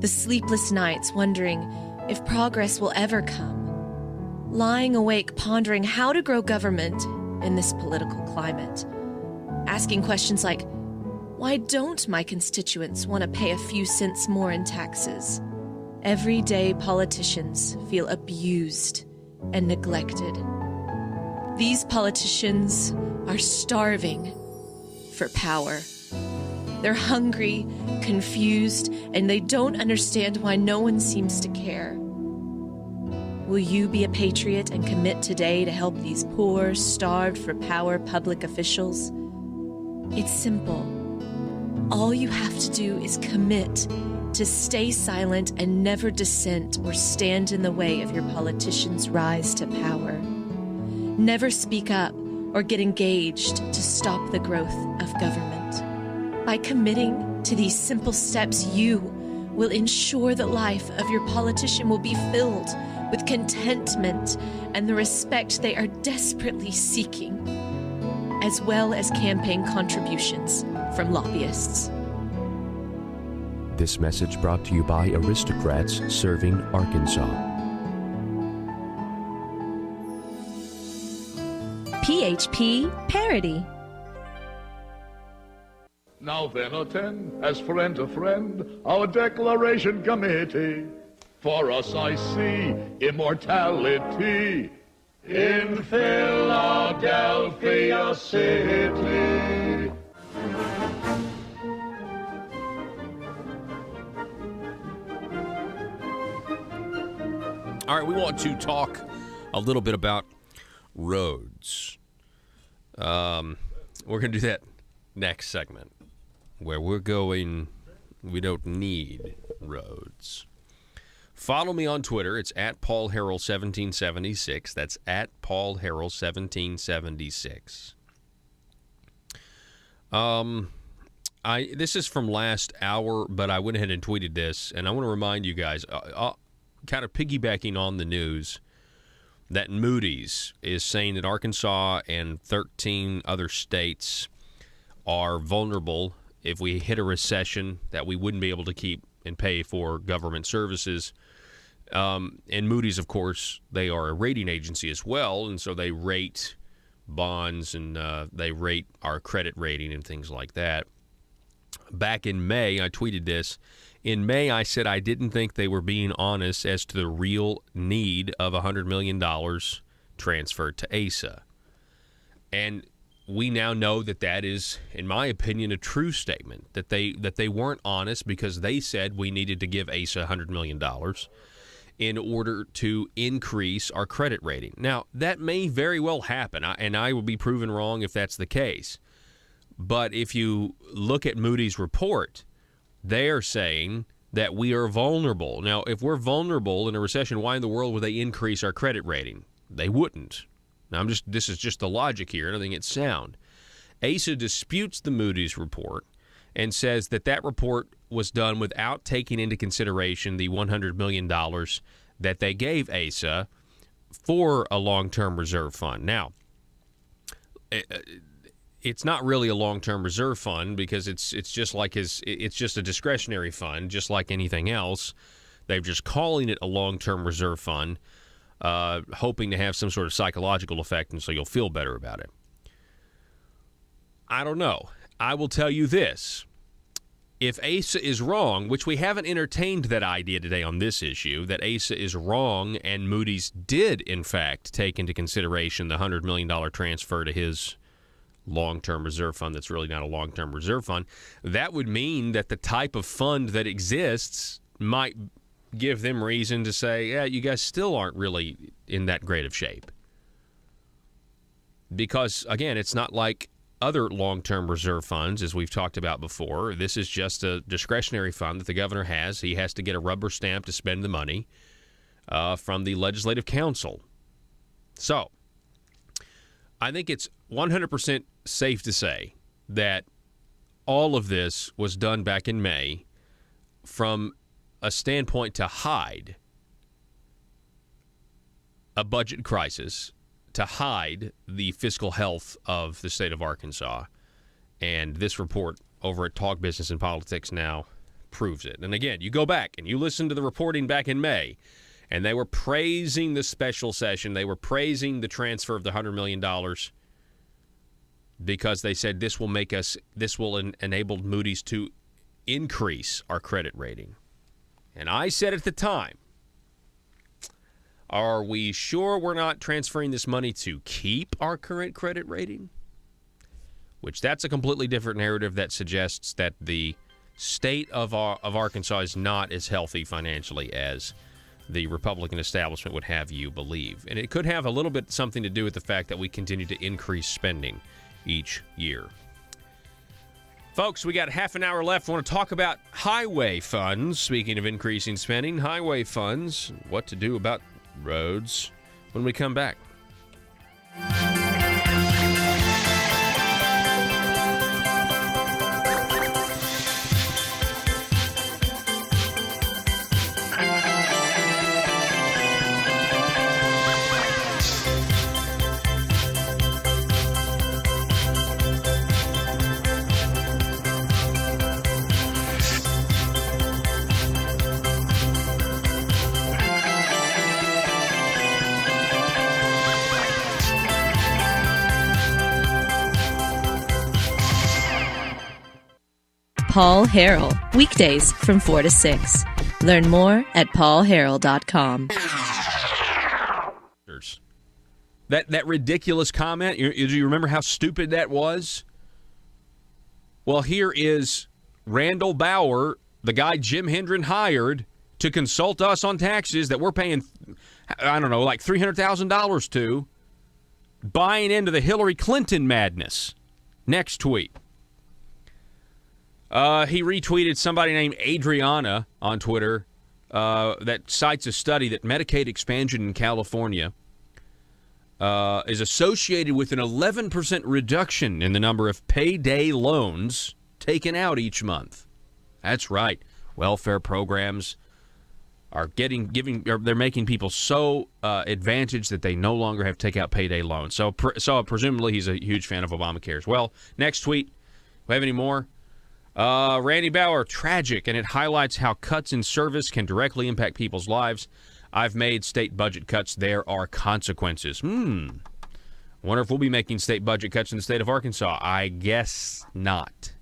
The sleepless nights wondering if progress will ever come. Lying awake pondering how to grow government in this political climate. Asking questions like, why don't my constituents want to pay a few cents more in taxes? Everyday politicians feel abused and neglected. These politicians are starving for power. They're hungry, confused, and they don't understand why no one seems to care. Will you be a patriot and commit today to help these poor, starved for power public officials? It's simple. All you have to do is commit to stay silent and never dissent or stand in the way of your politicians' rise to power. Never speak up or get engaged to stop the growth of government. By committing to these simple steps, you will ensure that life of your politician will be filled with contentment and the respect they are desperately seeking, as well as campaign contributions from lobbyists. This message brought to you by Aristocrats Serving Arkansas. PHP Parody. Now then, attend, as friend to friend, our declaration committee. For us I see immortality in Philadelphia City. All right, we want to talk a little bit about roads. We're going to do that next segment, where we don't need roads. Follow me on Twitter. It's at Paul Harrell 1776. That's at Paul Harrell 1776. This is from last hour, but I went ahead and tweeted this, and I want to remind you guys, kind of piggybacking on the news, that Moody's is saying that Arkansas and 13 other states are vulnerable if we hit a recession, that we wouldn't be able to keep and pay for government services. And Moody's, of course, they are a rating agency as well, and so they rate bonds and they rate our credit rating and things like that. Back in May, I tweeted this. In May, I said I didn't think they were being honest as to the real need of $100 million transferred to ASA. And we now know that that is, in my opinion, a true statement, that they weren't honest because they said we needed to give ASA $100 million in order to increase our credit rating. Now, that may very well happen, and I will be proven wrong if that's the case. But if you look at Moody's report, they are saying that we are vulnerable. Now, if we're vulnerable in a recession, why in the world would they increase our credit rating? They wouldn't. Now, this is just the logic here, and I think it's sound. ASA disputes the Moody's report and says that report was done without taking into consideration the $100 million that they gave ASA for a long-term reserve fund. Now, it's not really a long-term reserve fund because it's just like it's just a discretionary fund, just like anything else. They're just calling it a long-term reserve fund, hoping to have some sort of psychological effect, and so you'll feel better about it. I don't know. I will tell you this. If ASA is wrong, which we haven't entertained that idea today on this issue, that ASA is wrong and Moody's did, in fact, take into consideration the $100 million transfer to his long-term reserve fund that's really not a long-term reserve fund, that would mean that the type of fund that exists might give them reason to say, yeah, you guys still aren't really in that great of shape. Because, again, it's not like other long-term reserve funds, as we've talked about before. This is just a discretionary fund that the governor has. He has to get a rubber stamp to spend the money from the Legislative Council. So, I think it's 100% safe to say that all of this was done back in May from a standpoint to hide a budget crisis, to hide the fiscal health of the state of Arkansas. And this report over at Talk Business and Politics Now proves it. And again, you go back and you listen to the reporting back in May, and they were praising the special session. They were praising the transfer of the $100 million because they said this will enable Moody's to increase our credit rating. And I said at the time, are we sure we're not transferring this money to keep our current credit rating? Which that's a completely different narrative that suggests that the state of Arkansas is not as healthy financially as the Republican establishment would have you believe. And it could have a little bit something to do with the fact that we continue to increase spending each year. Folks, we got half an hour left. I want to talk about highway funds. Speaking of increasing spending, highway funds, what to do about roads when we come back. Paul Harrell, weekdays from 4 to 6. Learn more at paulharrell.com. That ridiculous comment, do you remember how stupid that was? Well, here is Randall Bauer, the guy Jim Hendren hired to consult us on taxes that we're paying, I don't know, like $300,000 to, buying into the Hillary Clinton madness. Next tweet. He retweeted somebody named Adriana on Twitter that cites a study that Medicaid expansion in California is associated with an 11% reduction in the number of payday loans taken out each month. That's right. Welfare programs are they're making people so advantaged that they no longer have to take out payday loans. So presumably he's a huge fan of Obamacare as well. Next tweet. Do we have any more? Randy Bauer, tragic, and it highlights how cuts in service can directly impact people's lives. I've made state budget cuts. There are consequences. Wonder if we'll be making state budget cuts in the state of Arkansas. I guess not.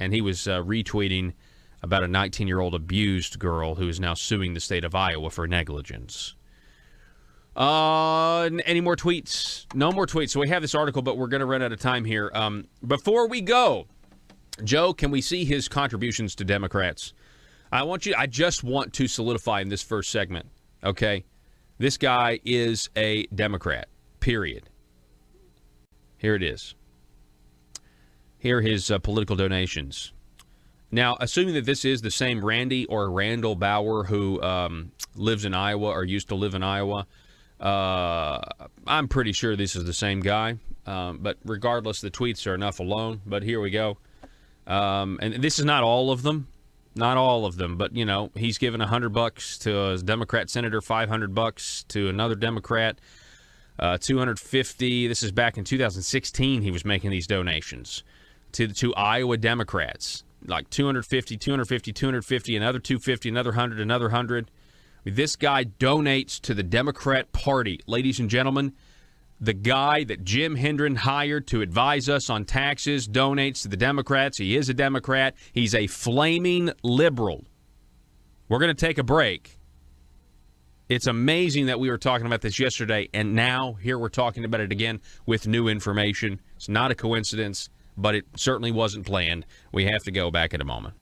And he was retweeting about a 19-year-old abused girl who is now suing the state of Iowa for negligence. Any more tweets? No more tweets. So we have this article, but we're going to run out of time here. Before we go, Joe, can we see his contributions to Democrats? I just want to solidify in this first segment, okay? This guy is a Democrat, period. Here it is. Here are his political donations. Now, assuming that this is the same Randy or Randall Bauer who lives in Iowa or used to live in Iowa, I'm pretty sure this is the same guy. But regardless, the tweets are enough alone. But here we go. And this is not all of them. Not all of them, but, you know, he's given $100 to a Democrat senator, $500 to another Democrat, $250. This is back in 2016 he was making these donations to Iowa Democrats, like $250, another $250, another $100, another $100. This guy donates to the Democrat Party. Ladies and gentlemen, the guy that Jim Hendren hired to advise us on taxes donates to the Democrats. He is a Democrat. He's a flaming liberal. We're going to take a break. It's amazing that we were talking about this yesterday, and now here we're talking about it again with new information. It's not a coincidence, but it certainly wasn't planned. We have to go back in a moment.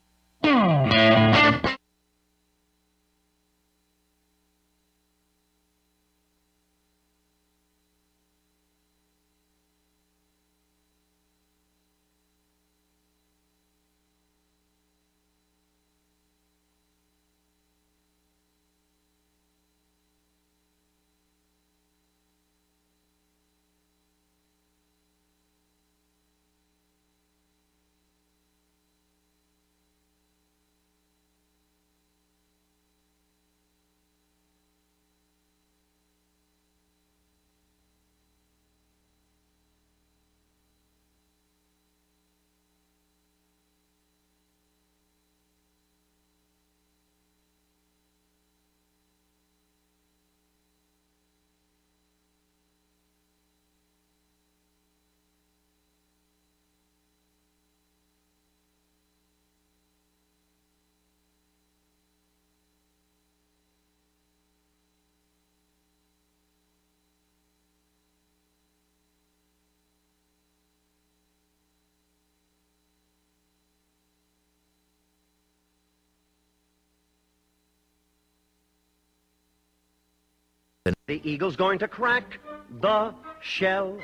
The eagle's going to crack the shell.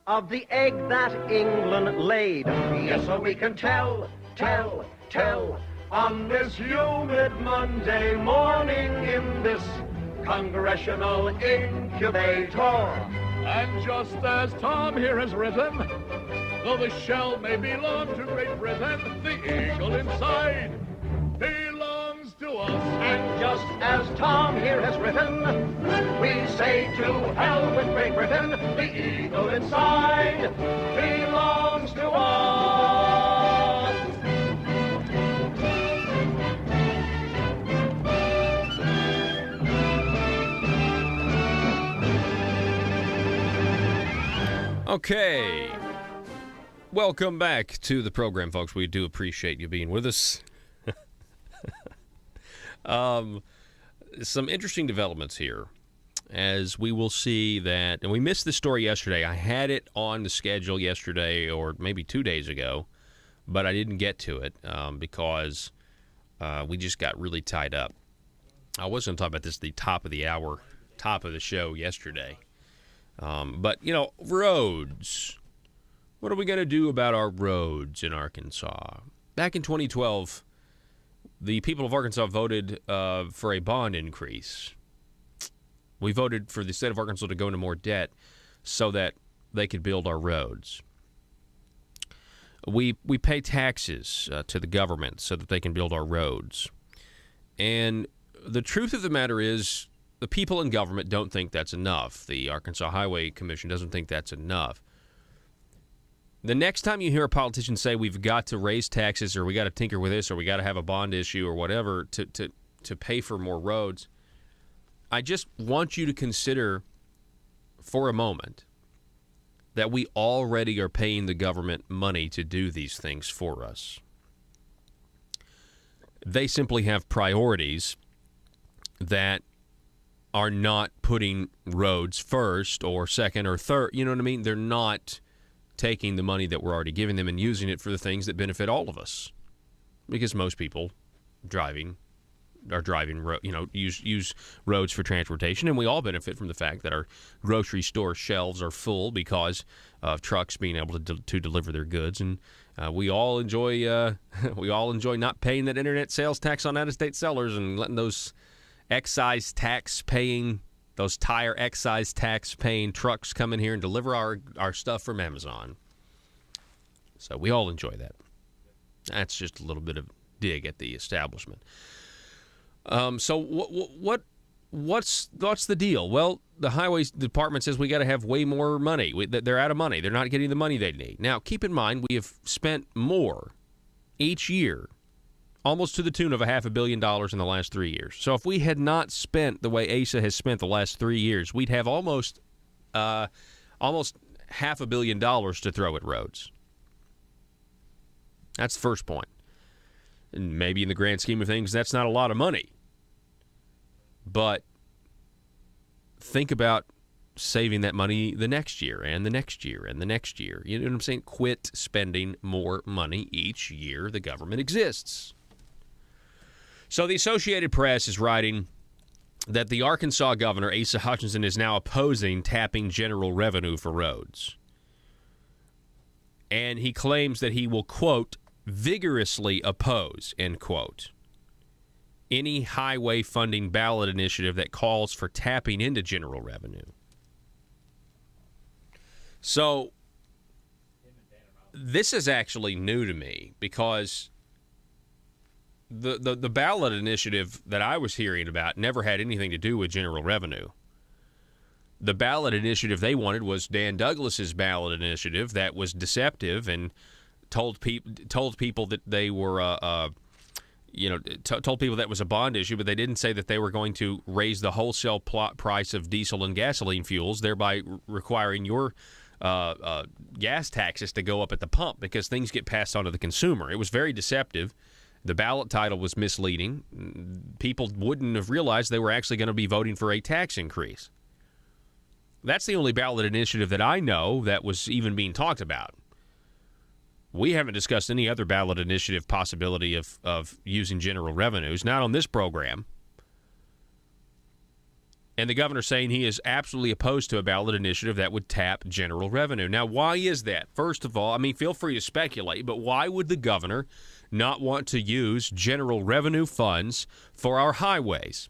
of the egg that England laid. Yes, so we can tell on this humid Monday morning in this congressional incubator. And just as Tom here has written, though the shell may belong to Great Britain, the eagle inside belongs to us. And just as Tom here has written, we say to hell with Great Britain, the eagle inside belongs to us. Okay. Welcome back to the program, folks. We do appreciate you being with us. Some interesting developments here, as we will see that, and we missed this story yesterday. I had it on the schedule yesterday or maybe 2 days ago, but I didn't get to it because we just got really tied up. I was going to talk about this at the top of the hour, top of the show yesterday. But, you know, roads. What are we going to do about our roads in Arkansas? Back in 2012, the people of Arkansas voted for a bond increase. We voted for the state of Arkansas to go into more debt so that they could build our roads. We pay taxes to the government so that they can build our roads. And the truth of the matter is, the people in government don't think that's enough. The Arkansas Highway Commission doesn't think that's enough. The next time you hear a politician say we've got to raise taxes or we got to tinker with this or we got to have a bond issue or whatever to pay for more roads, I just want you to consider for a moment that we already are paying the government money to do these things for us. They simply have priorities that are not putting roads first or second or third. You know what I mean? They're not taking the money that we're already giving them and using it for the things that benefit all of us. Because most people use roads for transportation, and we all benefit from the fact that our grocery store shelves are full because of trucks being able to deliver their goods, and we all enjoy not paying that internet sales tax on out-of-state sellers and letting those those tire excise tax paying trucks come in here and deliver our stuff from Amazon. So we all enjoy that. That's just a little bit of dig at the establishment. So what's the deal? Well, the Highways Department says we got to have way more money. They're out of money. They're not getting the money they need. Now, keep in mind, we have spent more each year, almost to the tune of $500 million in the last 3 years. So if we had not spent the way ASA has spent the last 3 years, we'd have almost $500 million to throw at roads. That's the first point. And maybe in the grand scheme of things, that's not a lot of money. But think about saving that money the next year and the next year and the next year. You know what I'm saying? Quit spending more money each year the government exists. So the Associated Press is writing that the Arkansas governor, Asa Hutchinson, is now opposing tapping general revenue for roads. And he claims that he will, quote, vigorously oppose, end quote, any highway funding ballot initiative that calls for tapping into general revenue. So this is actually new to me because the ballot initiative that I was hearing about never had anything to do with general revenue. The ballot initiative they wanted was Dan Douglas's ballot initiative that was deceptive and told people that they were told people that was a bond issue, but they didn't say that they were going to raise the wholesale price of diesel and gasoline fuels, thereby requiring your gas taxes to go up at the pump because things get passed on to the consumer. It was very deceptive. The ballot title was misleading. People wouldn't have realized they were actually going to be voting for a tax increase. That's the only ballot initiative that I know that was even being talked about. We haven't discussed any other ballot initiative possibility of using general revenues, not on this program. And the governor's saying he is absolutely opposed to a ballot initiative that would tap general revenue. Now, why is that? First of all, I mean, feel free to speculate, but why would the governor not want to use general revenue funds for our highways?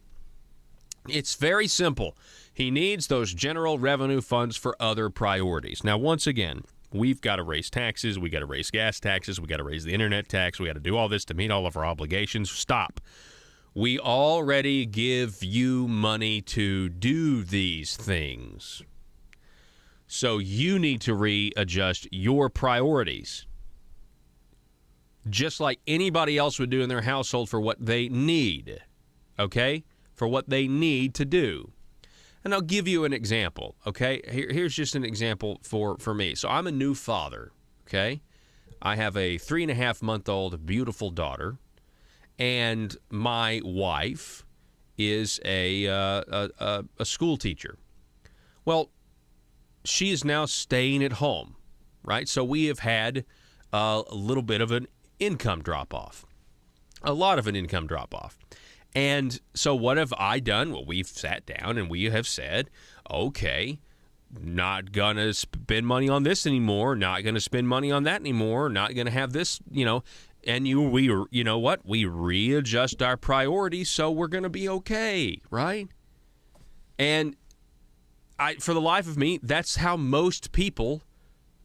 It's very simple. He needs those general revenue funds for other priorities. Now, once again, we've got to raise taxes. We got to raise gas taxes. We got to raise the internet tax. We got to do all this to meet all of our obligations. Stop. We already give you money to do these things. So you need to readjust your priorities, just like anybody else would do in their household for what they need, okay? For what they need to do. And I'll give you an example, okay? Here's just an example for me. So I'm a new father, okay? I have a 3.5-month-old beautiful daughter. And my wife is a school teacher. Well, she is now staying at home, right? So we have had a little bit of an income drop-off, a lot of an income drop-off. And so what have I done? Well, we've sat down and we have said, okay, not going to spend money on this anymore, not going to spend money on that anymore, not going to have this, and you know what? We readjust our priorities, so we're going to be okay, right? And for the life of me, that's how most people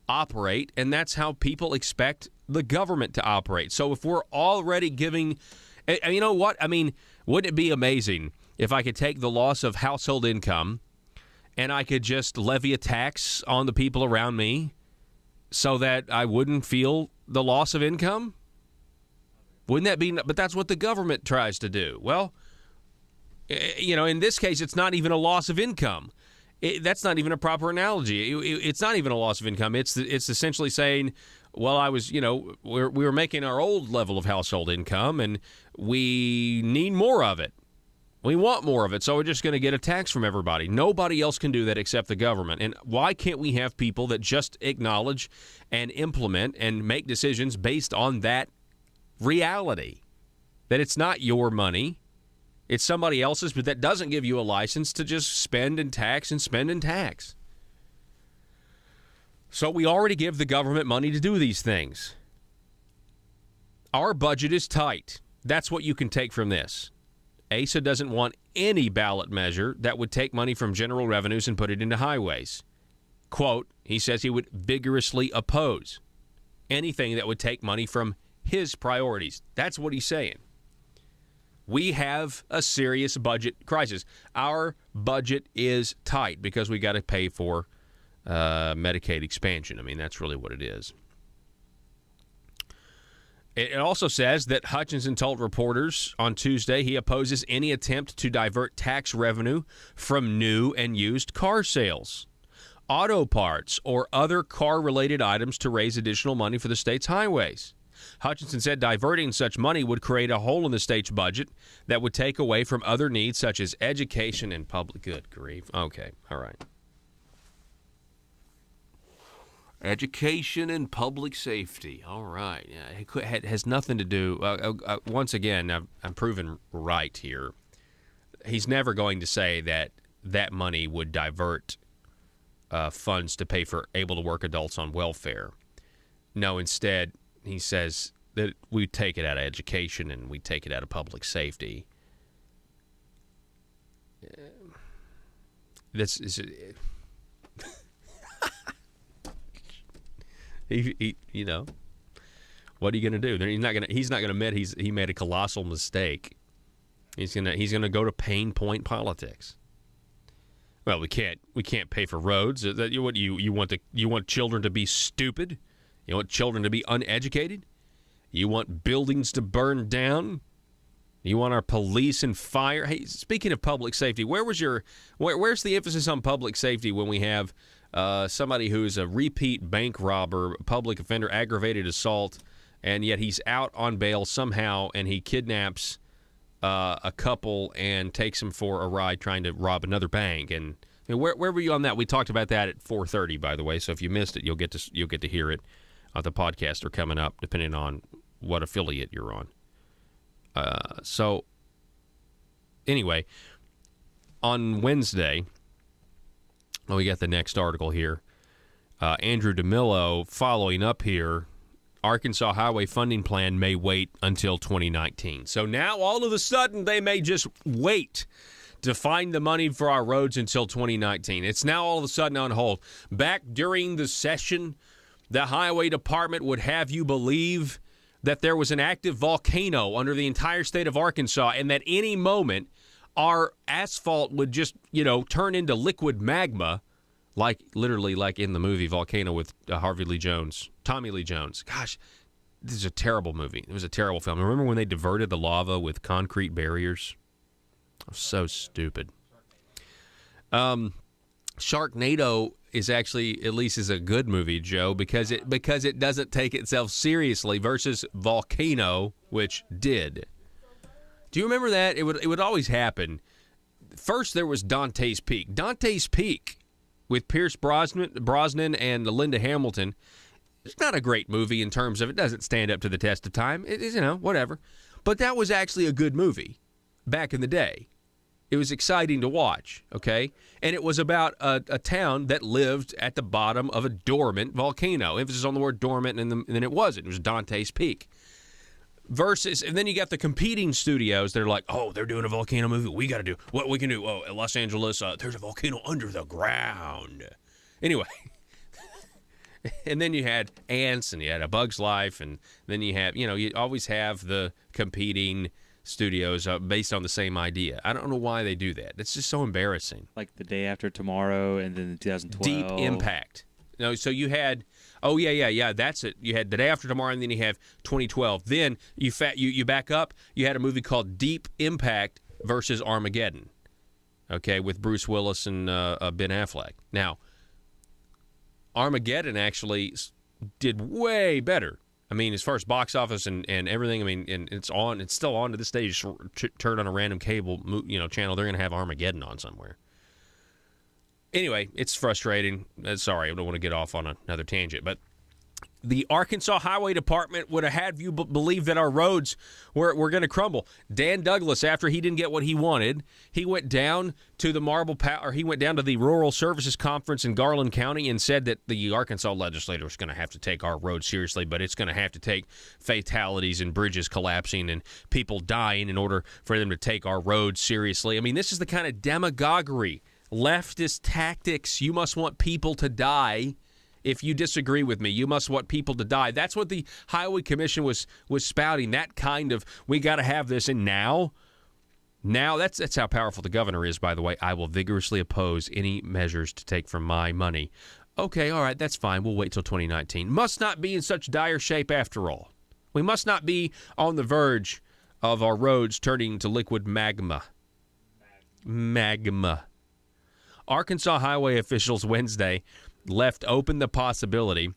operate, and that's how people expect the government to operate. So if we're already giving, you know what? I mean, wouldn't it be amazing if I could take the loss of household income and I could just levy a tax on the people around me so that I wouldn't feel the loss of income? Wouldn't that be? But that's what the government tries to do. Well, in this case, it's not even a loss of income. That's not even a proper analogy. It's not even a loss of income. It's essentially saying, well, we were making our old level of household income, and we need more of it. We want more of it, so we're just going to get a tax from everybody. Nobody else can do that except the government. And why can't we have people that just acknowledge and implement and make decisions based on that reality, that it's not your money, it's somebody else's, but that doesn't give you a license to just spend and tax and spend and tax. So we already give the government money to do these things. Our budget is tight. That's what you can take from this. Asa doesn't want any ballot measure that would take money from general revenues and put it into highways. Quote, he says he would vigorously oppose anything that would take money from his priorities. That's what he's saying. We have a serious budget crisis. Our budget is tight because we got to pay for Medicaid expansion. I mean, that's really what it is. It also says that Hutchinson told reporters on Tuesday he opposes any attempt to divert tax revenue from new and used car sales, auto parts, or other car-related items to raise additional money for the state's highways. Hutchinson said diverting such money would create a hole in the state's budget that would take away from other needs such as education and public good grief. Okay, all right. Education and public safety. All right. Yeah, it has nothing to do. Once again, I'm proven right here. He's never going to say that money would divert funds to pay for able-to-work adults on welfare. No, instead, he says that we take it out of education and we take it out of public safety. This is... what are you going to do? He's not going to admit he made a colossal mistake. He's going to go to pain point politics. Well, we can't pay for roads. You want children to be stupid? You want children to be uneducated? You want buildings to burn down? You want our police and fire? Hey, speaking of public safety, where's the emphasis on public safety when we have somebody who's a repeat bank robber, public offender, aggravated assault, and yet he's out on bail somehow, and he kidnaps a couple and takes them for a ride trying to rob another bank? And I mean, where were you on that? We talked about that at 4:30, by the way. So if you missed it, you'll get to hear it on the podcast or coming up, depending on what affiliate you're on. So anyway, on Wednesday, we got the next article here. Andrew DeMillo following up here. Arkansas Highway Funding Plan may wait until 2019. So now all of a sudden they may just wait to find the money for our roads until 2019. It's now all of a sudden on hold. Back during the session, the Highway Department would have you believe that there was an active volcano under the entire state of Arkansas and that any moment our asphalt would just, turn into liquid magma, literally like in the movie Volcano with Tommy Lee Jones. Gosh, this is a terrible movie. It was a terrible film. Remember when they diverted the lava with concrete barriers? So stupid. Sharknado is actually, at least, is a good movie, Joe, because it doesn't take itself seriously versus Volcano, which did. Do you remember that? It would always happen. First, there was Dante's Peak. Dante's Peak with Pierce Brosnan and Linda Hamilton. It's not a great movie in terms of it doesn't stand up to the test of time. It is, whatever. But that was actually a good movie back in the day. It was exciting to watch, okay? And it was about a town that lived at the bottom of a dormant volcano. Emphasis on the word dormant, and then it wasn't. It was Dante's Peak. And then you got the competing studios that are like, oh, they're doing a volcano movie. We got to do what we can do. Oh, in Los Angeles, there's a volcano under the ground. Anyway. And then you had Ants, and you had A Bug's Life, and then you have, you always have the competing studios based on the same idea. I don't know why they do that. It's just so embarrassing. Like The Day After Tomorrow, and then 2012. Deep Impact. So you had, that's it. You had The Day After Tomorrow, and then you have 2012. Then you back up. You had a movie called Deep Impact versus Armageddon. Okay, with Bruce Willis and Ben Affleck. Now, Armageddon actually did way better. I mean, as far as box office and everything, and it's still on to this day. Just turn on a random cable, channel. They're going to have Armageddon on somewhere. Anyway, it's frustrating. Sorry, I don't want to get off on another tangent, but the Arkansas Highway Department would have had you believe that our roads were going to crumble. Dan Douglas, after he didn't get what he wanted, he went down to the the Rural Services Conference in Garland County and said that the Arkansas legislature is going to have to take our roads seriously, but it's going to have to take fatalities and bridges collapsing and people dying in order for them to take our roads seriously. I mean, this is the kind of demagoguery, leftist tactics. You must want people to die. If you disagree with me, you must want people to die. That's what the Highway Commission was spouting, that kind of, we got to have this. And now that's how powerful the governor is, by the way. I will vigorously oppose any measures to take from my money. Okay, all right, that's fine. We'll wait till 2019. Must not be in such dire shape after all. We must not be on the verge of our roads turning to liquid magma. Arkansas highway officials Wednesday left open the possibility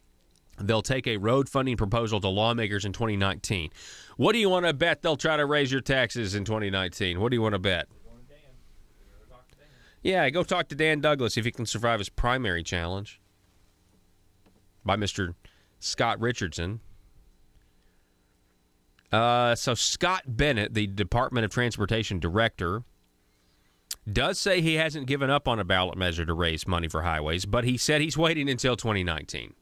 they'll take a road funding proposal to lawmakers in 2019. What do you want to bet they'll try to raise your taxes in 2019? What do you want to bet? Yeah, go talk to Dan Douglas if he can survive his primary challenge by Mr. Scott Richardson. So Scott Bennett, the Department of Transportation director, does say he hasn't given up on a ballot measure to raise money for highways, but he said he's waiting until 2019.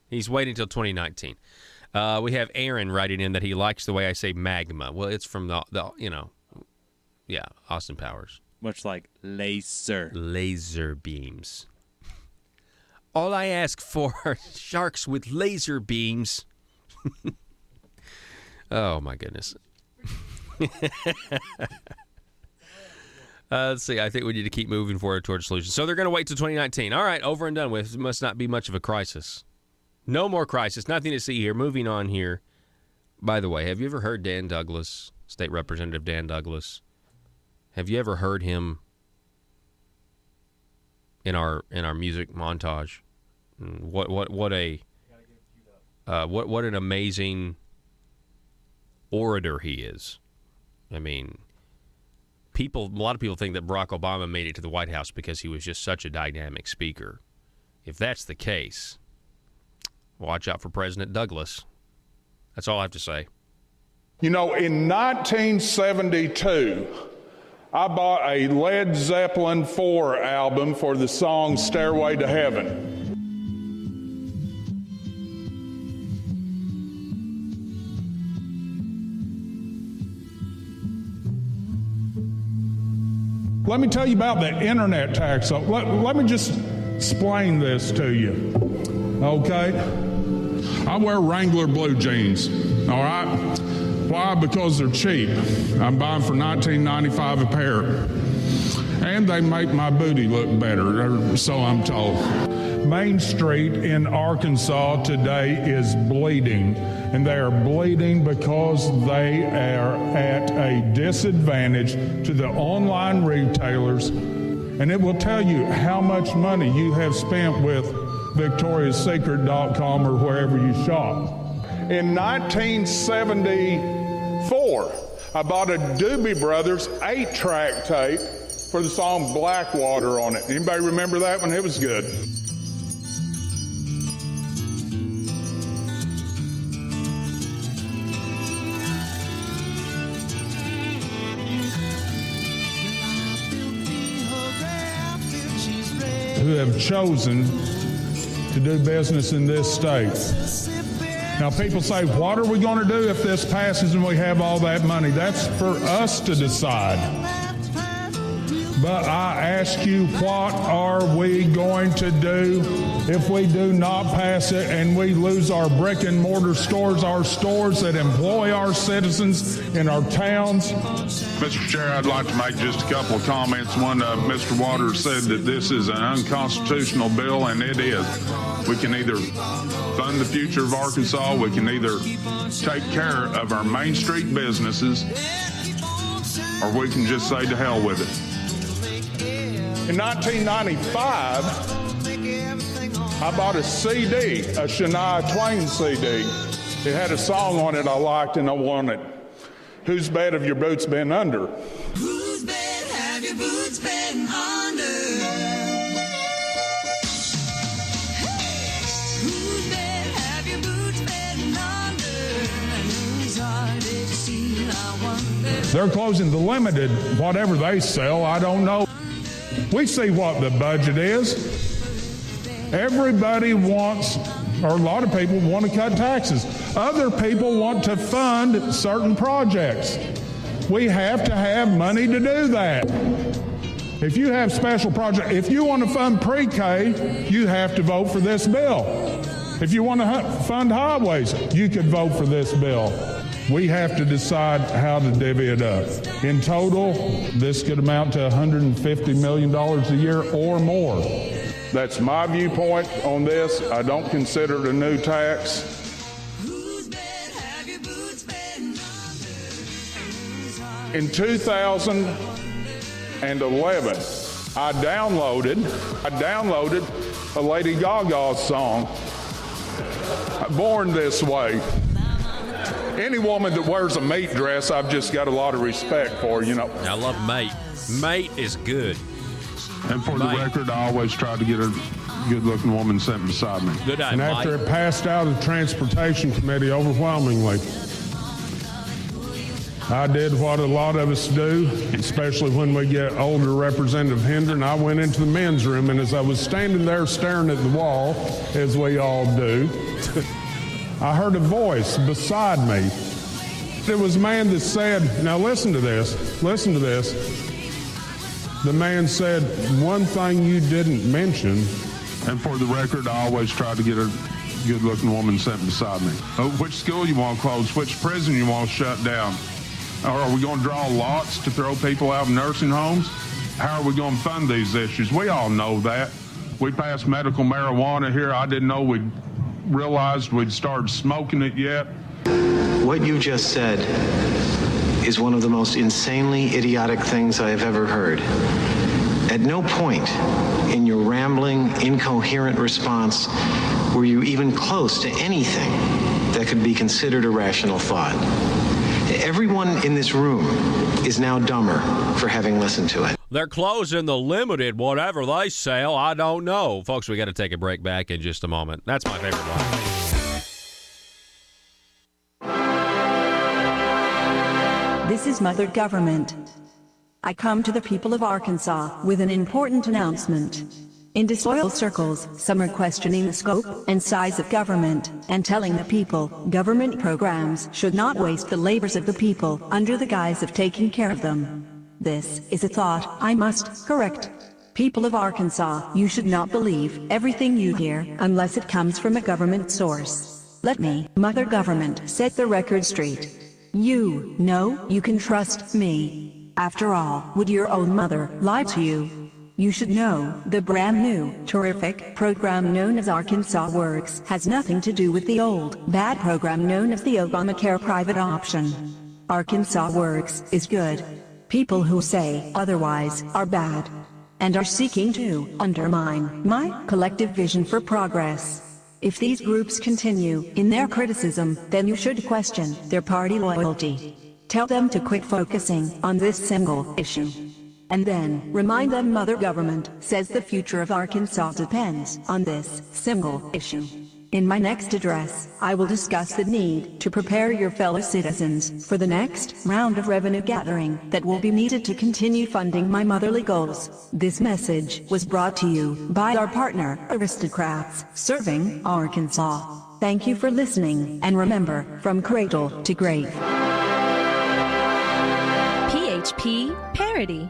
He's waiting until 2019. We have Aaron writing in that he likes the way I say magma. Well, it's from the Austin Powers. Much like laser. Laser beams. All I ask for are sharks with laser beams. Oh, my goodness. Let's see. I think we need to keep moving forward towards solutions. So they're going to wait till 2019. All right, over and done with. It must not be much of a crisis. No more crisis. Nothing to see here. Moving on here. By the way, have you ever heard Dan Douglas, State Representative Dan Douglas? Have you ever heard him in our music montage? What an amazing orator he is. I mean, a lot of people think that Barack Obama made it to the White House because he was just such a dynamic speaker. If that's the case, watch out for President Douglas. That's all I have to say. You know, in 1972, I bought a Led Zeppelin 4 album for the song Stairway to Heaven. Let me tell you about the internet tax. Let me just explain this to you, okay? I wear Wrangler blue jeans, all right? Why? Because they're cheap. I'm buying for $19.95 a pair. And they make my booty look better, so I'm told. Main Street in Arkansas today is bleeding, and they are bleeding because they are at a disadvantage to the online retailers, and it will tell you how much money you have spent with VictoriaSecret.com or wherever you shop. In 1974, I bought a Doobie Brothers 8-track tape for the song Blackwater on it. Anybody remember that one? It was good. Who have chosen to do business in this state. Now, people say, what are we going to do if this passes and we have all that money? That's for us to decide. But I ask you, what are we going to do if we do not pass it and we lose our brick and mortar stores, our stores that employ our citizens in our towns? Mr. Chair, I'd like to make just a couple of comments. One, Mr. Waters said that this is an unconstitutional bill, and it is. We can either fund the future of Arkansas, we can either take care of our Main Street businesses, or we can just say to hell with it. In 1995, I bought a CD, a Shania Twain CD. It had a song on it I liked and I wanted. Whose bed have your boots been under? Whose bed have your boots been under? Whose bed have your boots been under? And whose heart did you see, I wonder? They're closing the limited, whatever they sell, I don't know. We see what the budget is. Everybody wants, or a lot of people want to cut taxes. Other people want to fund certain projects. We have to have money to do that. If you have special projects, if you want to fund pre-K, you have to vote for this bill. If you want to fund highways, you could vote for this bill. We have to decide how to divvy it up. In total, this could amount to $150 million a year or more. That's my viewpoint on this. I don't consider it a new tax. In 2011, I downloaded a Lady Gaga song, Born This Way. Any woman that wears a mate dress, I've just got a lot of respect for, you know. I love mate. Mate is good. And for the record, I always try to get a good-looking woman sitting beside me. Good night, and after it passed out of the Transportation Committee overwhelmingly, I did what a lot of us do, especially when we get older. Representative Hendren, I went into the men's room, and as I was standing there staring at the wall, as we all do, I heard a voice beside me. It was a man that said, now listen to this. The man said, one thing you didn't mention. And for the record, I always try to get a good-looking woman sitting beside me. Which school you want to close, which prison you want to shut down. Or are we going to draw lots to throw people out of nursing homes? How are we going to fund these issues? We all know that. We passed medical marijuana here. I didn't know we'd realized we'd started smoking it yet. What you just said is one of the most insanely idiotic things I have ever heard. At no point in your rambling, incoherent response were you even close to anything that could be considered a rational thought. Everyone in this room is now dumber for having listened to it. They're closing the limited, whatever they sell, I don't know. Folks, we got to take a break back in just a moment. That's my favorite one. This is Mother Government. I come to the people of Arkansas with an important announcement. In disloyal circles, some are questioning the scope and size of government, and telling the people government programs should not waste the labors of the people under the guise of taking care of them. This is a thought I must correct. People of Arkansas, you should not believe everything you hear unless it comes from a government source. Let me, Mother Government, set the record straight. You know you can trust me. After all, would your own mother lie to you? You should know the brand new, terrific program known as Arkansas Works has nothing to do with the old, bad program known as the Obamacare private option. Arkansas Works is good. People who say otherwise are bad and are seeking to undermine my collective vision for progress. If these groups continue in their criticism, then you should question their party loyalty. Tell them to quit focusing on this single issue. And then remind them Mother Government says the future of Arkansas depends on this single issue. In my next address, I will discuss the need to prepare your fellow citizens for the next round of revenue gathering that will be needed to continue funding my motherly goals. This message was brought to you by our partner, Aristocrats, serving Arkansas. Thank you for listening, and remember, from cradle to grave. PHP Parody.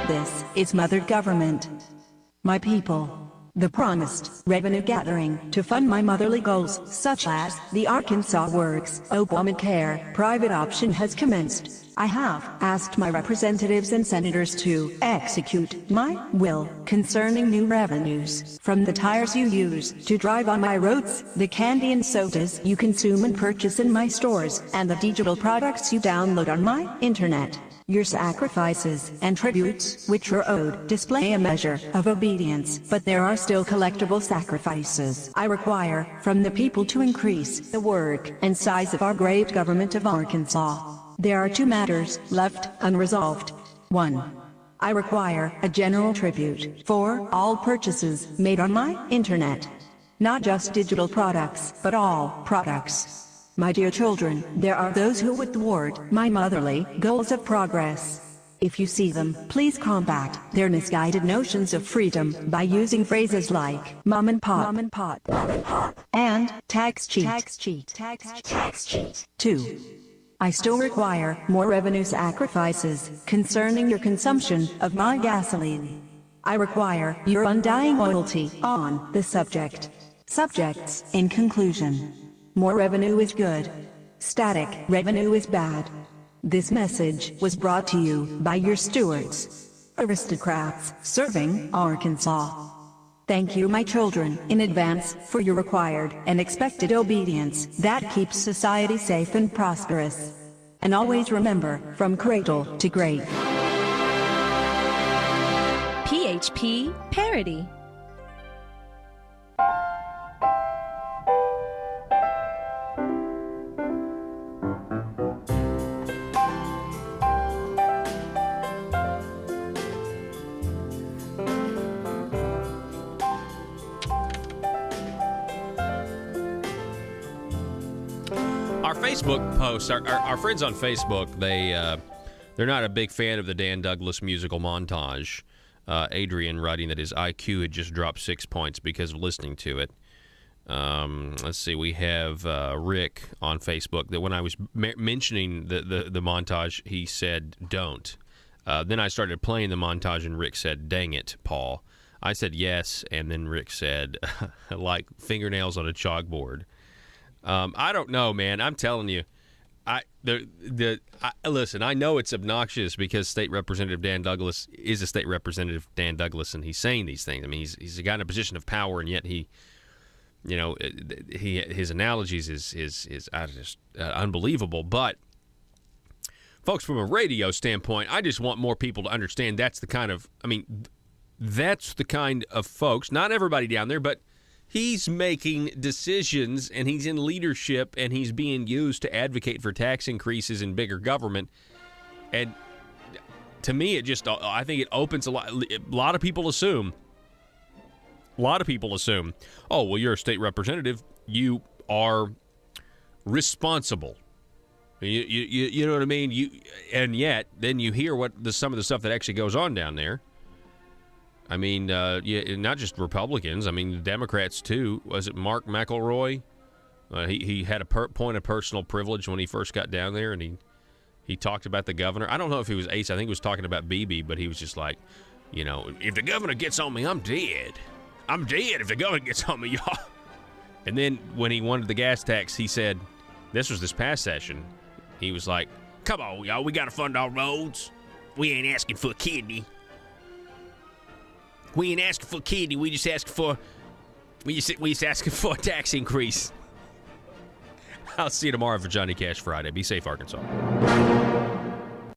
This is Mother Government. My people, the promised revenue gathering to fund my motherly goals, such as the Arkansas Works Obamacare private option, has commenced. I have asked my representatives and senators to execute my will concerning new revenues from the tires you use to drive on my roads, the candy and sodas you consume and purchase in my stores, and the digital products you download on my internet. Your sacrifices and tributes, which are owed, display a measure of obedience, but there are still collectible sacrifices I require from the people to increase the work and size of our great government of Arkansas. There are two matters left unresolved. 1. I require a general tribute for all purchases made on my internet. Not just digital products, but all products. My dear children, there are those who would thwart my motherly goals of progress. If you see them, please combat their misguided notions of freedom by using phrases like mom and pop, and tax cheat. 2. I still require more revenue sacrifices concerning your consumption of my gasoline. I require your undying loyalty on the subject. Subjects, in conclusion. More revenue is good. Static revenue is bad. This message was brought to you by your stewards, Aristocrats, serving Arkansas. Thank you, my children, in advance for your required and expected obedience that keeps society safe and prosperous. And always remember, from cradle to grave. PHP Parody. Our Facebook posts, our friends on Facebook, they're not a big fan of the Dan Douglas musical montage. Adrian writing that his IQ had just dropped 6 points because of listening to it. Let's see, we have Rick on Facebook that when I was mentioning the montage, he said, don't. Then I started playing the montage and Rick said, dang it, Paul. I said yes, and then Rick said, like fingernails on a chalkboard. I don't know, man. I'm telling you. Listen, I know it's obnoxious because State Representative Dan Douglas is a State Representative Dan Douglas, and he's saying these things. I mean, he's a guy in a position of power, and yet his analogies is just unbelievable. But folks, from a radio standpoint, I just want more people to understand that's the kind of folks. Not everybody down there, but he's making decisions, and he's in leadership, and he's being used to advocate for tax increases and bigger government. And to me, I think it opens a lot of people assume, oh, well, you're a state representative. You are responsible. You know what I mean? And yet, then you hear some of the stuff that actually goes on down there. I mean, not just Republicans. I mean, the Democrats, too. Was it Mark McElroy? He had a point of personal privilege when he first got down there, and he talked about the governor. I don't know if he was Ace. I think he was talking about Bibi, but he was just like, if the governor gets on me, I'm dead. I'm dead if the governor gets on me, y'all. And then when he wanted the gas tax, he said, this was this past session, he was like, come on, y'all, we got to fund our roads. We ain't asking for a kidney. We ain't asking for a kidney. We just asking for a tax increase. I'll see you tomorrow for Johnny Cash Friday. Be safe, Arkansas.